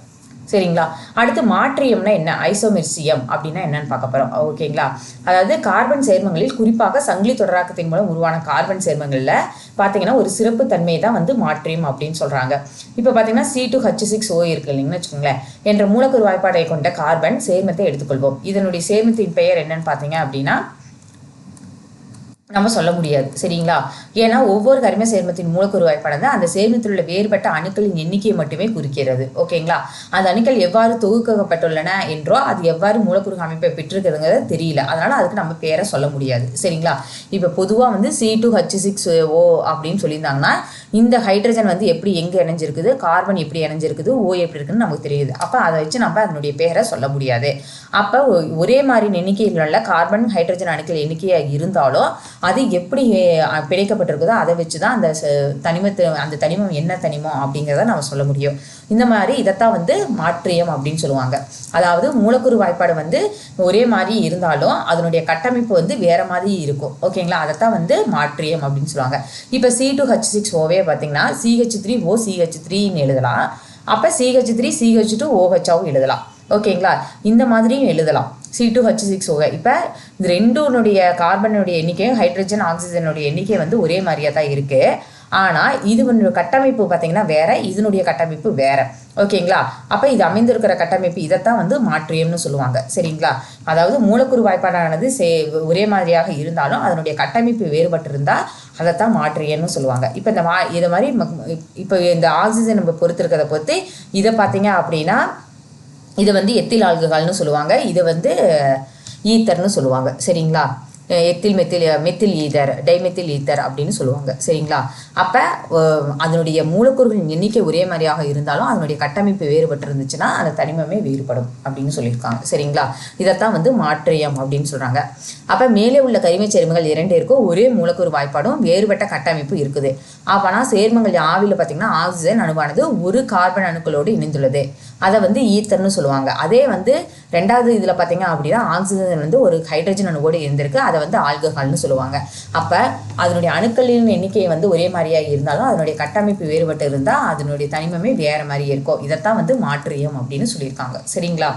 சரிங்களா, அடுத்து மாற்றியம்னா என்ன, ஐசோமெர்சியம் அப்படின்னா என்னன்னு பார்க்க போறோம். ஓகேங்களா, அதாவது கார்பன் சேர்மங்களில் குறிப்பாக சங்கிலி தொடராக்கத்தின் மூலம் உருவான கார்பன் சேர்மங்கள்ல பார்த்தீங்கன்னா ஒரு சிறப்பு தன்மையை தான் வந்து மாற்றியம் அப்படின்னு சொல்றாங்க. இப்போ பார்த்தீங்கன்னா C2H6O இருக்கு இல்லைங்கன்னு வச்சுக்கோங்களேன், என்ற மூலக்கூறு வாய்ப்பாடை கொண்ட கார்பன் சேர்மத்தை எடுத்துக்கொள்வோம். இதனுடைய சேர்மத்தின் பெயர் என்னன்னு பார்த்தீங்க அப்படின்னா நம்ம சொல்ல முடியாது. சரிங்களா, ஏன்னா ஒவ்வொரு கரிம சேர்மத்தின் மூலக்கூறு வாய்ப்பானது அந்த சேர்மத்தில் உள்ள வேறுபட்ட அணுக்களின் எண்ணிக்கையை மட்டுமே குறிக்கிறது. ஓகேங்களா, அந்த அணுக்கள் எவ்வாறு தொகுக்கப்பட்டுள்ளன என்றோ அது எவ்வாறு மூலக்கூறு அமைப்பை பெற்றிருக்கிறதுங்கிறது தெரியல, அதனால அதுக்கு நம்ம பேரை சொல்ல முடியாது. சரிங்களா, இப்போ பொதுவாக வந்து C2H6O அப்படின்னு சொல்லியிருந்தாங்கன்னா இந்த ஹைட்ரஜன் வந்து எப்படி எங்கே இணைஞ்சிருக்குது, கார்பன் எப்படி இணைஞ்சிருக்குது, ஓ எப்படி இருக்குன்னு நமக்கு தெரியுது. அப்போ அதை வச்சு நம்ம அதனுடைய பேரை சொல்ல முடியாது. அப்போ ஒரே மாதிரி எண்ணிக்கையில் உள்ள கார்பன் ஹைட்ரஜன் அணுக்கள் எண்ணிக்கையாக இருந்தாலும் அது எப்படி பிணைக்கப்பட்டிருக்குதோ அதை வச்சு தான் அந்த தனிமம் என்ன தனிமம் அப்படிங்கிறத நம்ம சொல்ல முடியும். இந்த மாதிரி இதைத்தான் வந்து மாற்றியம் அப்படின்னு சொல்லுவாங்க. அதாவது மூலக்கூறு வாய்ப்பாடு வந்து ஒரே மாதிரி இருந்தாலும் அதனுடைய கட்டமைப்பு வந்து வேற மாதிரி இருக்கும். ஓகேங்களா, அதைத்தான் வந்து மாற்றியம் அப்படின்னு சொல்லுவாங்க. இப்போ C2H6Oவே பார்த்தீங்கன்னா CH3O CH3ன்னு எழுதலாம். அப்போ CH3 CH2OHஆவும் எழுதலாம். ஓகேங்களா, இந்த மாதிரியும் எழுதலாம் C2H6O. இப்போ இது ரெண்டுனுடைய கார்பனுடைய எண்ணிக்கை, ஹைட்ரஜன் ஆக்சிஜனுடைய எண்ணிக்கை வந்து ஒரே மாதிரியாக தான் இருக்கு. ஆனால் இது கட்டமைப்பு பார்த்தீங்கன்னா வேற, இதனுடைய கட்டமைப்பு வேற. ஓகேங்களா, அப்போ இது அமைந்திருக்கிற கட்டமைப்பு இதைத்தான் வந்து மாற்றியம்னு சொல்லுவாங்க. சரிங்களா, அதாவது மூலக்கூறு வாய்ப்பாடானது ஒரே மாதிரியாக இருந்தாலும் அதனுடைய கட்டமைப்பு வேறுபட்டு இருந்தால் அதைத்தான் மாற்றியம்னு சொல்லுவாங்க. இப்போ இதை மாதிரி இப்போ இந்த ஆக்சிஜன் நம்ம பொறுத்திருக்கிறத பொறுத்து இதை பார்த்தீங்க அப்படின்னா இதை வந்து எத்தில் ஆல்கஹால்னு சொல்லுவாங்க, இதை வந்து ஈத்தர்னு சொல்லுவாங்க. சரிங்களா, மெத்தில் ஈதர், டைமெத்தில் ஈத்தர் அப்படின்னு சொல்லுவாங்க. சரிங்களா, அப்போ அதனுடைய மூலக்கூறுகளின் எண்ணிக்கை ஒரே மாதிரியாக இருந்தாலும் அதனுடைய கட்டமைப்பு வேறுபட்டு இருந்துச்சுன்னா அந்த தனிமமே வேறுபடும் அப்படின்னு சொல்லியிருக்காங்க. சரிங்களா, இதைத்தான் வந்து மாற்றியம் அப்படின்னு சொல்கிறாங்க. அப்போ மேலே உள்ள கரிமச் சேர்மங்கள் 2 இருக்கும், ஒரே மூலக்கூறு வாய்ப்பாடும் வேறுபட்ட கட்டமைப்பு இருக்குது. அப்போனா சேர்மங்கள் ஆவியில் பார்த்தீங்கன்னா ஆக்சிஜன் அணுவானது ஒரு கார்பன் அணுக்களோடு இணைந்துள்ளது, அதை வந்து ஈத்தர்னு சொல்லுவாங்க. அதே வந்து ரெண்டாவது இதில் பார்த்தீங்க அப்படின்னா ஆக்சிஜன் வந்து ஒரு ஹைட்ரஜன் அணுவோடு இருந்திருக்கு, அதை வந்து ஆல்கஹால்னு சொல்லுவாங்க. அப்போ அதனுடைய அணுக்களின் எண்ணிக்கை வந்து ஒரே மாதிரியாக இருந்தாலும் அதனுடைய கட்டமைப்பு வேறுபட்டு இருந்தால் அதனுடைய தனிமமே வேறு மாதிரி இருக்கும். இதைத்தான் வந்து மாற்றியம் அப்படின்னு சொல்லியிருக்காங்க. சரிங்களா?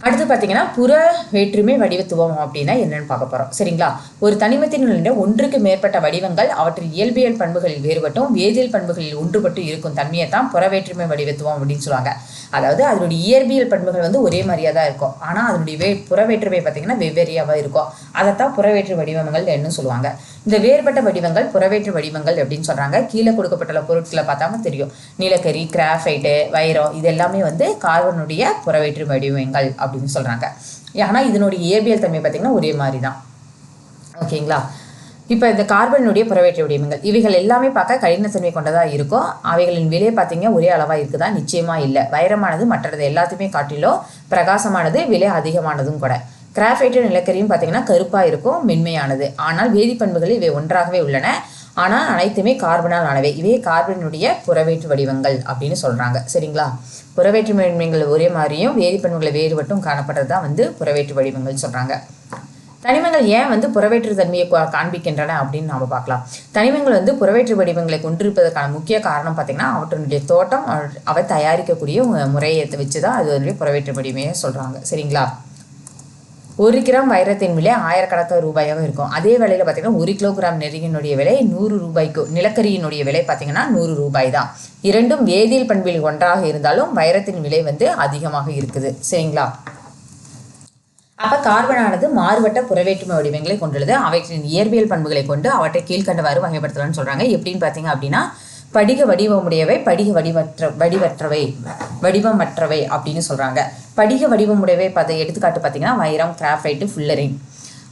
அடுத்து பார்த்தீங்கன்னா புற வேற்றுமை வடிவத்துவம் அப்படின்னா என்னன்னு பார்க்க போகிறோம். சரிங்களா? ஒரு தனிமத்தினுடைய ஒன்றுக்கு மேற்பட்ட வடிவங்கள் அவற்றின் இயல்பியல் பண்புகளில் வேறுபட்டும் வேதியியல் பண்புகளில் ஒன்றுபட்டு இருக்கும் தன்மையை தான் புற வேற்றுமை வடிவத்துவம் அப்படின்னு சொல்லுவாங்க. அதாவது அதனுடைய இயற்பியல் பண்புகள் வந்து ஒரே மாதிரியாக தான் இருக்கும், ஆனால் அதனுடைய புற வேற்றுமை பார்த்தீங்கன்னா வெவ்வேறையாக இருக்கும். அதைத்தான் புறவேற்று வடிவங்கள் என்ன சொல்லுவாங்க. இந்த வேறுபட்ட வடிவங்கள் புறவேற்று வடிவங்கள் அப்படின்னு சொல்கிறாங்க. கீழே கொடுக்கப்பட்டுள்ள பொருட்களை பார்த்தாம தெரியும். நிலக்கரி, கிராஃபைட்டு, வைரம் இது எல்லாமே வந்து கார்பனுடைய புறவேற்று வடிவங்கள் அப்படின்னு சொல்கிறாங்க. ஆனால் இதனுடைய இயற்பியல் தன்மை பார்த்திங்கன்னா ஒரே மாதிரி தான். ஓகேங்களா? இப்போ இந்த கார்பனுடைய புறவேற்று வடிவங்கள் இவைகள் எல்லாமே பார்க்க கடினத்தன்மை கொண்டதாக இருக்கும். அவைகளின் விலை பார்த்தீங்க ஒரே அளவாக இருக்குதா? நிச்சயமாக இல்லை. வைரமானது மற்றது எல்லாத்தையுமே காட்டிலும் பிரகாசமானது, விலை அதிகமானதும் கூட. கிராஃபைட்டு, நிலக்கரியும் பார்த்தீங்கன்னா கருப்பாக இருக்கும், மென்மையானது. ஆனால் வேதிப்பண்புகள் இவை ஒன்றாகவே உள்ளன, ஆனால் அனைத்துமே கார்பனால் ஆனவை. இவை கார்பனுடைய புறவேற்று வடிவங்கள் அப்படின்னு சொல்கிறாங்க. சரிங்களா? புறவேற்று வடிவங்கள் ஒரே மாதிரியும் வேதிப்பண்புகளை வேறுபட்டும் காணப்படுறது தான் வந்து புறவேற்று வடிவங்கள் சொல்கிறாங்க. தனிமங்கள் ஏன் வந்து புறவேற்று தன்மையை காண்பிக்கின்றன அப்படின்னு நாம் பார்க்கலாம். தனிமங்கள் வந்து புறவேற்று வடிவங்களை கொண்டிருப்பதற்கான முக்கிய காரணம் பார்த்திங்கன்னா அவற்றினுடைய தோட்டம், அவை தயாரிக்கக்கூடிய முறையை வச்சு தான் அது வந்து புறவேற்று வடிவமையை சொல்கிறாங்க. சரிங்களா? 1 கிராம் வைரத்தின் விலை ஆயிரக்கணக்கான ரூபாயாக இருக்கும். அதே வேளையில் பார்த்தீங்கன்னா 1 கிலோகிராம் நெருங்கினுடைய விலை 100 ரூபாய்க்கு, நிலக்கரியினுடைய விலை பார்த்தீங்கன்னா 100 ரூபாய் தான். இரண்டும் வேதியியல் பண்பில் ஒன்றாக இருந்தாலும் வைரத்தின் விலை வந்து அதிகமாக இருக்குது. சரிங்களா? அப்போ கார்பனானது மாறுபட்ட புறவேற்றுமை வடிவங்களை கொண்டுள்ளது. அவற்றின் இயற்பியல் பண்புகளை கொண்டு அவற்றை கீழ்கண்டவாறு வகைப்படுத்தலாம்னு சொல்கிறாங்க. எப்படின்னு பார்த்தீங்க அப்படின்னா படிக வடிவமுடையவை, படிக வடிவமற்றவை அப்படின்னு சொல்கிறாங்க. படிக வடிவமுடையவை எடுத்துக்காட்டு பார்த்தீங்கன்னா வைரம், கிராஃபைட்டு, ஃபுல்லரின்.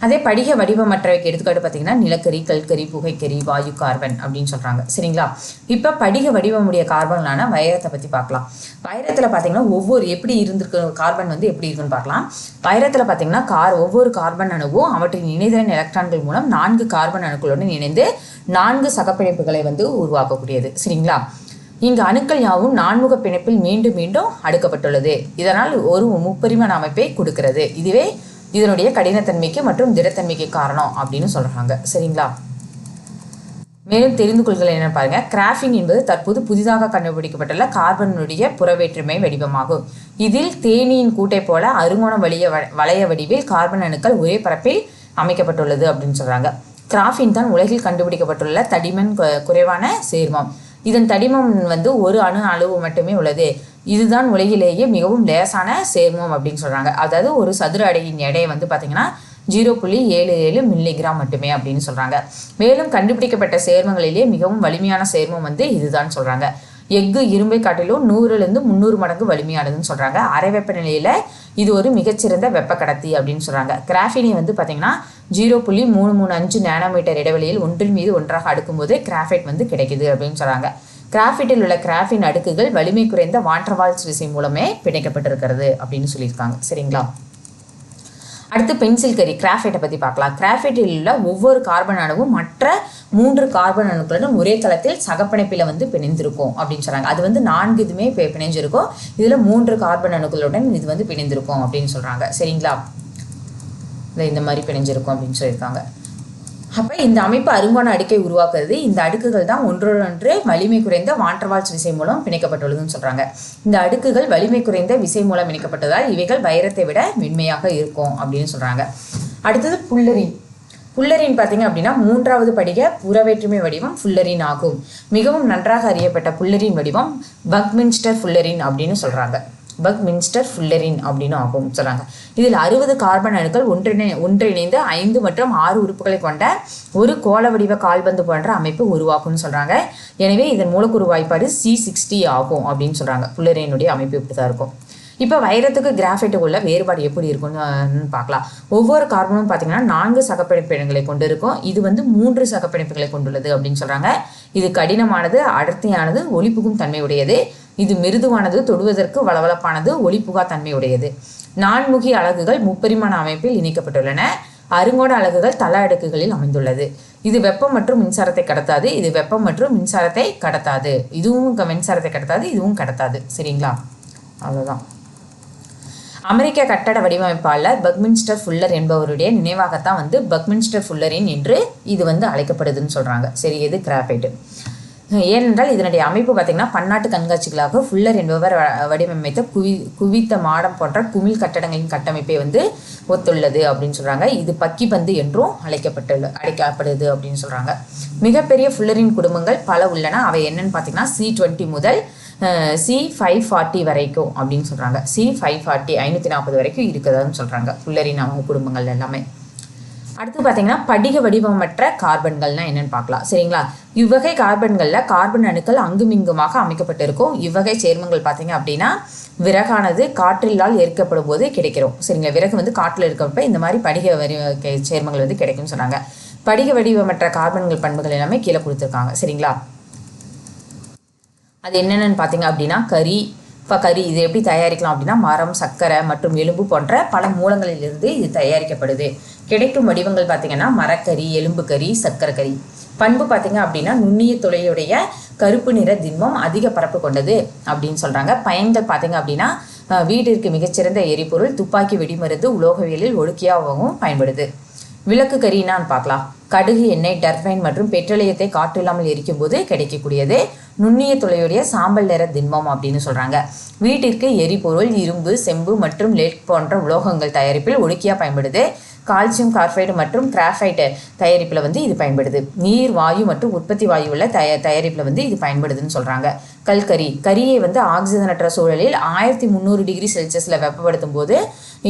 அதே படிக வடிவமற்றவைக்கு எடுத்துக்காட்டு பார்த்தீங்கன்னா நிலக்கரி, கல்கரி, புகைக்கரி, வாயு, கார்பன் அப்படின்னு சொல்கிறாங்க. சரிங்களா? இப்போ படிக வடிவமுடைய கார்பனான வைரத்தை பற்றி பார்க்கலாம். வைரத்தில் பார்த்தீங்கன்னா ஒவ்வொரு எப்படி இருந்திருக்கு கார்பன் வந்து எப்படி இருக்குன்னு பார்க்கலாம். வைரத்தில் பார்த்தீங்கன்னா ஒவ்வொரு கார்பன் அணுவும் அவற்றின் இணைதிறன் எலக்ட்ரான்கள் மூலம் 4 கார்பன் அணுக்களுடன் இணைந்து 4 சகப்பிணைப்புகளை வந்து உருவாக்கக்கூடியது. சரிங்களா? இங்கு அணுக்கள் யாவும் 4முக பிணைப்பில் மீண்டும் மீண்டும் அடுக்கப்பட்டுள்ளது. இதனால் ஒரு முப்பரிமாண அமைப்பை கொடுக்கிறது. இதுவே இதனுடைய கடினத்தன்மைக்கு மற்றும் திடத்தன்மைக்கு காரணம் அப்படின்னு சொல்கிறாங்க. சரிங்களா? மேலும் தெரிந்து கொள்கள் என்ன பாருங்க. கிராஃபின் என்பது தற்போது புதிதாக கண்டுபிடிக்கப்பட்டுள்ள கார்பனுடைய புறவேற்றுமை வடிவமாகும். இதில் தேனியின் கூட்டை போல அருங்கோண வளைய வடிவில் கார்பன் அணுக்கள் ஒரே பரப்பில் அமைக்கப்பட்டுள்ளது அப்படின்னு சொல்கிறாங்க. கிராஃபின் தான் உலகில் கண்டுபிடிக்கப்பட்டுள்ள தடிமன் குறைவான சேர்மம். இதன் தடிமம் வந்து 1 அணு அளவு மட்டுமே உள்ளது. இதுதான் உலகிலேயே மிகவும் லேசான சேர்மம் அப்படின்னு சொல்கிறாங்க. அதாவது ஒரு சதுர அடையின் எடை வந்து பார்த்திங்கன்னா 0.77 மில்லிகிராம் மட்டுமே அப்படின்னு சொல்கிறாங்க. மேலும் கண்டுபிடிக்கப்பட்ட சேர்மங்களிலேயே மிகவும் வலிமையான சேர்மம் வந்து இதுதான் சொல்கிறாங்க. எஃகு இரும்பை காட்டிலும் 100லிருந்து 300 மடங்கு வலிமையானதுன்னு சொல்கிறாங்க. அரை வெப்பநிலையில் இது ஒரு மிகச்சிறந்த வெப்ப கடத்தி அப்படின்னு சொல்கிறாங்க. கிராஃபினை வந்து பார்த்திங்கன்னா 0.335 நானோமீட்டர் இடைவெளியில் ஒன்றின் மீது ஒன்றாக அடுக்கும்போது கிராஃபைட் வந்து கிடைக்குது அப்படின்னு சொல்கிறாங்க. கிராஃபைட்டில் உள்ள கிராஃபின் அடுக்குகள் வலிமை குறைந்த வான்டர்வால்ஸ் விசை மூலமே பிணைக்கப்பட்டிருக்கிறது அப்படின்னு சொல்லியிருக்காங்க. சரிங்களா? அடுத்து பென்சில் கரி கிராஃபைட்டை பற்றி பார்க்கலாம். கிராஃபைட்டில் உள்ள ஒவ்வொரு கார்பன் அணுவும் மற்ற 3 கார்பன் அணுக்களுடன் ஒரே தளத்தில் சகப்பிணைப்பில் வந்து பிணைந்திருக்கும் அப்படின்னு சொல்கிறாங்க. அது வந்து 4 இதுவுமே பிணைஞ்சிருக்கும். இதில் 3 கார்பன் அணுக்களுடன் இது வந்து பிணைந்திருக்கும் அப்படின்னு சொல்கிறாங்க. சரிங்களா? இந்த மாதிரி பிணைஞ்சிருக்கும் அப்படின்னு சொல்லியிருக்காங்க. அப்போ இந்த அமைப்பு அருங்கோண அடுக்கை உருவாக்குறது. இந்த அடுக்குகள் தான் ஒன்றொன்று வலிமை குறைந்த வான்டர்வால்ஸ் விசை மூலம் பிணைக்கப்பட்டுள்ளதுன்னு சொல்கிறாங்க. இந்த அடுக்குகள் வலிமை குறைந்த விசை மூலம் இணைக்கப்பட்டதால் இவைகள் வைரத்தை விட மென்மையாக இருக்கும் அப்படின்னு சொல்கிறாங்க. அடுத்தது புல்லரின். புல்லரின் பார்த்தீங்க அப்படின்னா 3வது படிக புறவேற்றுமை வடிவம் புல்லரின் ஆகும். மிகவும் நன்றாக அறியப்பட்ட புல்லரின் வடிவம் பக்மின்ஸ்டர் புல்லரின் அப்படின்னு சொல்கிறாங்க. பக்மின்ஸ்டர் புல்லரின் அப்படின்னு ஆகும் சொல்கிறாங்க. இதில் 60 கார்பன் அணுக்கள் ஒன்றிணைந்து 5 மற்றும் 6 உறுப்புகளை கொண்ட ஒரு கோள வடிவ கால்பந்து போன்ற அமைப்பு உருவாக்கும்னு சொல்கிறாங்க. எனவே இதன் மூலக்கூறு வாய்ப்பாடு C60 ஆகும் அப்படின்னு சொல்கிறாங்க. புல்லரினுடைய அமைப்பு இப்படி தான் இருக்கும். இப்போ வைரத்துக்கு கிராஃபைட்டுக்கு உள்ள வேறுபாடு எப்படி இருக்குன்னு பார்க்கலாம். ஒவ்வொரு கார்பனும் பார்த்தீங்கன்னா 4 சகப்பிணைப்புகளை கொண்டு இருக்கும். இது வந்து 3 சகப்பிணைப்புகளை கொண்டுள்ளது அப்படின்னு சொல்கிறாங்க. இது கடினமானது, அடர்த்தியானது, ஒளிபுகும் தன்மை உடையது. இது மிருதுவானது, தொடுவதற்கு வளவளப்பானது, ஒளிபுகா தன்மை உடையது. 4முகி அலகுகள் முப்பரிமாண அமைப்பில் இணைக்கப்பட்டுள்ளன. அருங்கோண அலகுகள் தள அடுக்குகளில் அமைந்துள்ளது. இது வெப்பம் மற்றும் மின்சாரத்தை கடத்தாது. இது வெப்பம் மற்றும் மின்சாரத்தை கடத்தாது. இதுவும் மின்சாரத்தை கடத்தாது, இதுவும் கடத்தாது. சரிங்களா? அவ்வளோதான். அமெரிக்க கட்டட வடிவமைப்பாளர் பக்மின்ஸ்டர் ஃபுல்லர் என்பவருடைய நினைவாகத்தான் வந்து பக்மின்ஸ்டர் ஃபுல்லரின் என்று இது வந்து அழைக்கப்படுதுன்னு சொல்கிறாங்க. சரி, எது கிராஃபைட்டு. ஏனென்றால் இதனுடைய அமைப்பு பார்த்திங்கன்னா பன்னாட்டு கண்காட்சிகளாக ஃபுல்லர் என்பவர் வடிவமைத்த குவித்த மாடம் போன்ற குமிழ் கட்டடங்களின் கட்டமைப்பை வந்து ஒத்துள்ளது அப்படின்னு சொல்கிறாங்க. இது பக்கி பந்து என்றும் அழைக்கப்படுது அப்படின்னு சொல்கிறாங்க. மிகப்பெரிய ஃபுல்லரின் குடும்பங்கள் பல உள்ளன. அவை என்னன்னு பார்த்தீங்கன்னா C20 முதல் C540 வரைக்கும் அப்படின்னு சொல்கிறாங்க. C540 540 வரைக்கும் இருக்குதுன்னு சொல்கிறாங்க ஃபுல்லரின் குடும்பங்கள் எல்லாமே. அடுத்து பார்த்தீங்கன்னா படிக வடிவமற்ற கார்பன்கள்னா என்னன்னு பார்க்கலாம். சரிங்களா, இவ்வகை கார்பன்களில் கார்பன் அணுக்கள் அங்குமிங்குமாக அமைக்கப்பட்டிருக்கும். இவ்வகை சேர்மங்கள் பார்த்தீங்க அப்படின்னா விறகானது காற்றிலால் எரிக்கப்படும் போது கிடைக்கிறோம். சரிங்களா, விறகு வந்து காற்றில் இருக்கப்ப இந்த மாதிரி படிக சேர்மங்கள் வந்து கிடைக்கும்னு சொன்னாங்க. படிக வடிவமற்ற கார்பன்கள் பண்புகள் எல்லாமே கீழே கொடுத்துருக்காங்க. சரிங்களா, அது என்னென்னு பார்த்தீங்க அப்படின்னா கரி இது எப்படி தயாரிக்கலாம் அப்படின்னா மரம், சர்க்கரை மற்றும் எலும்பு போன்ற பல மூலங்களிலிருந்து இது தயாரிக்கப்படுது. கிடைக்கும் வடிவங்கள் பார்த்தீங்கன்னா மரக்கறி, எலும்பு கறி, சர்க்கரை கறி. பண்பு பார்த்தீங்க அப்படின்னா நுண்ணிய துளையுடைய கருப்பு நிற திண்மம் அதிக பரப்பு கொண்டது அப்படின்னு சொல்கிறாங்க. பயன்கள் பார்த்தீங்க அப்படின்னா வீட்டிற்கு மிகச்சிறந்த எரிபொருள், துப்பாக்கி வெடிமருந்து, உலோகவியலில் ஒடுக்கியாகவும் பயன்படுது. விளக்கு கறினான்னு பார்க்கலாம். கடுகு, எண்ணெய், டர்பைன் மற்றும் பெட்ரோலியத்தை காற்றில்லாமல் எரிக்கும் போது கிடைக்கக்கூடியது நுண்ணிய துளையுடைய சாம்பல் நிற திண்மம் அப்படின்னு சொல்கிறாங்க. வீட்டிற்கு எரிபொருள், இரும்பு, செம்பு மற்றும் லெட் போன்ற உலோகங்கள் தயாரிப்பில் ஒடுக்கியாக பயன்படுது. கால்சியம் கார்பைடு மற்றும் கிராஃபைட் தயாரிப்பில் வந்து இது பயன்படுது. நீர், வாயு மற்றும் உற்பத்தி வாயு உள்ள தயாரிப்பில் வந்து இது பயன்படுதுன்னு சொல்கிறாங்க. கரியை வந்து ஆக்சிஜனற்ற சூழலில் 1300 டிகிரி செல்சியஸில் வெப்பப்படுத்தும் போது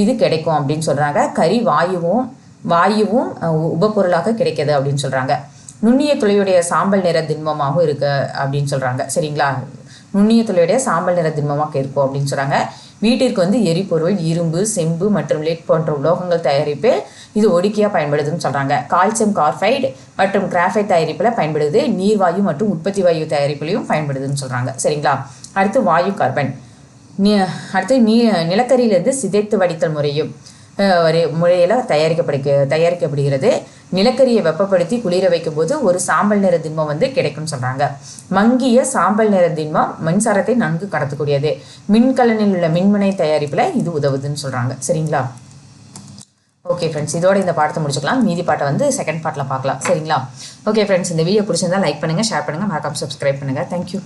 இது கிடைக்கும் அப்படின்னு சொல்கிறாங்க. கரி வாயுவும் உபப்பொருளாக கிடைக்கிது அப்படின்னு சொல்கிறாங்க. நுண்ணிய துளையுடைய சாம்பல் நிற திண்மமாகவும் இருக்கு அப்படின்னு சொல்கிறாங்க. சரிங்களா, நுண்ணிய துளையுடைய சாம்பல் நிற திண்மமாக இருக்கும் அப்படின்னு சொல்கிறாங்க. வீட்டிற்கு வந்து எரிபொருள், இரும்பு, செம்பு மற்றும் லெட் போன்ற உலோகங்கள் தயாரிப்பு இது ஒடுக்கியாக பயன்படுதுன்னு சொல்கிறாங்க. கால்சியம் கார்பைடு மற்றும் கிராஃபைட் தயாரிப்பில் பயன்படுது. நீர்வாயு மற்றும் உற்பத்தி வாயு தயாரிப்புலையும் பயன்படுதுன்னு சொல்கிறாங்க. சரிங்களா, அடுத்து வாயு கார்பன். அடுத்து நிலக்கரியிலிருந்து சிதைத்து வடித்தல் முறையில் தயாரிக்கப்படுகிறது. நிலக்கரியை வெப்பப்படுத்தி குளிர வைக்கும் போது ஒரு சாம்பல் நிற திண்மம் வந்து கிடைக்கும்னு சொல்கிறாங்க. மங்கிய சாம்பல் நிற திண்மம் மின்சாரத்தை நன்கு கடத்தக்கூடியது. மின்கலனில் உள்ள மின்முனை தயாரிப்பில் இது உதவுதுன்னு சொல்கிறாங்க. சரிங்களா, ஓகே ஃப்ரெண்ட்ஸ், இதோட இந்த பாடத்தை முடிச்சுக்கலாம். மீதி பாட்டை வந்து செகண்ட் பார்ட்டில் பார்க்கலாம். சரிங்களா, ஓகே ஃப்ரெண்ட்ஸ், இந்த வீடியோ பிடிச்சிருந்தா லைக் பண்ணுங்கள், ஷேர் பண்ணுங்கள், மறக்காம சப்ஸ்கிரைப் பண்ணுங்கள். தேங்க்யூ.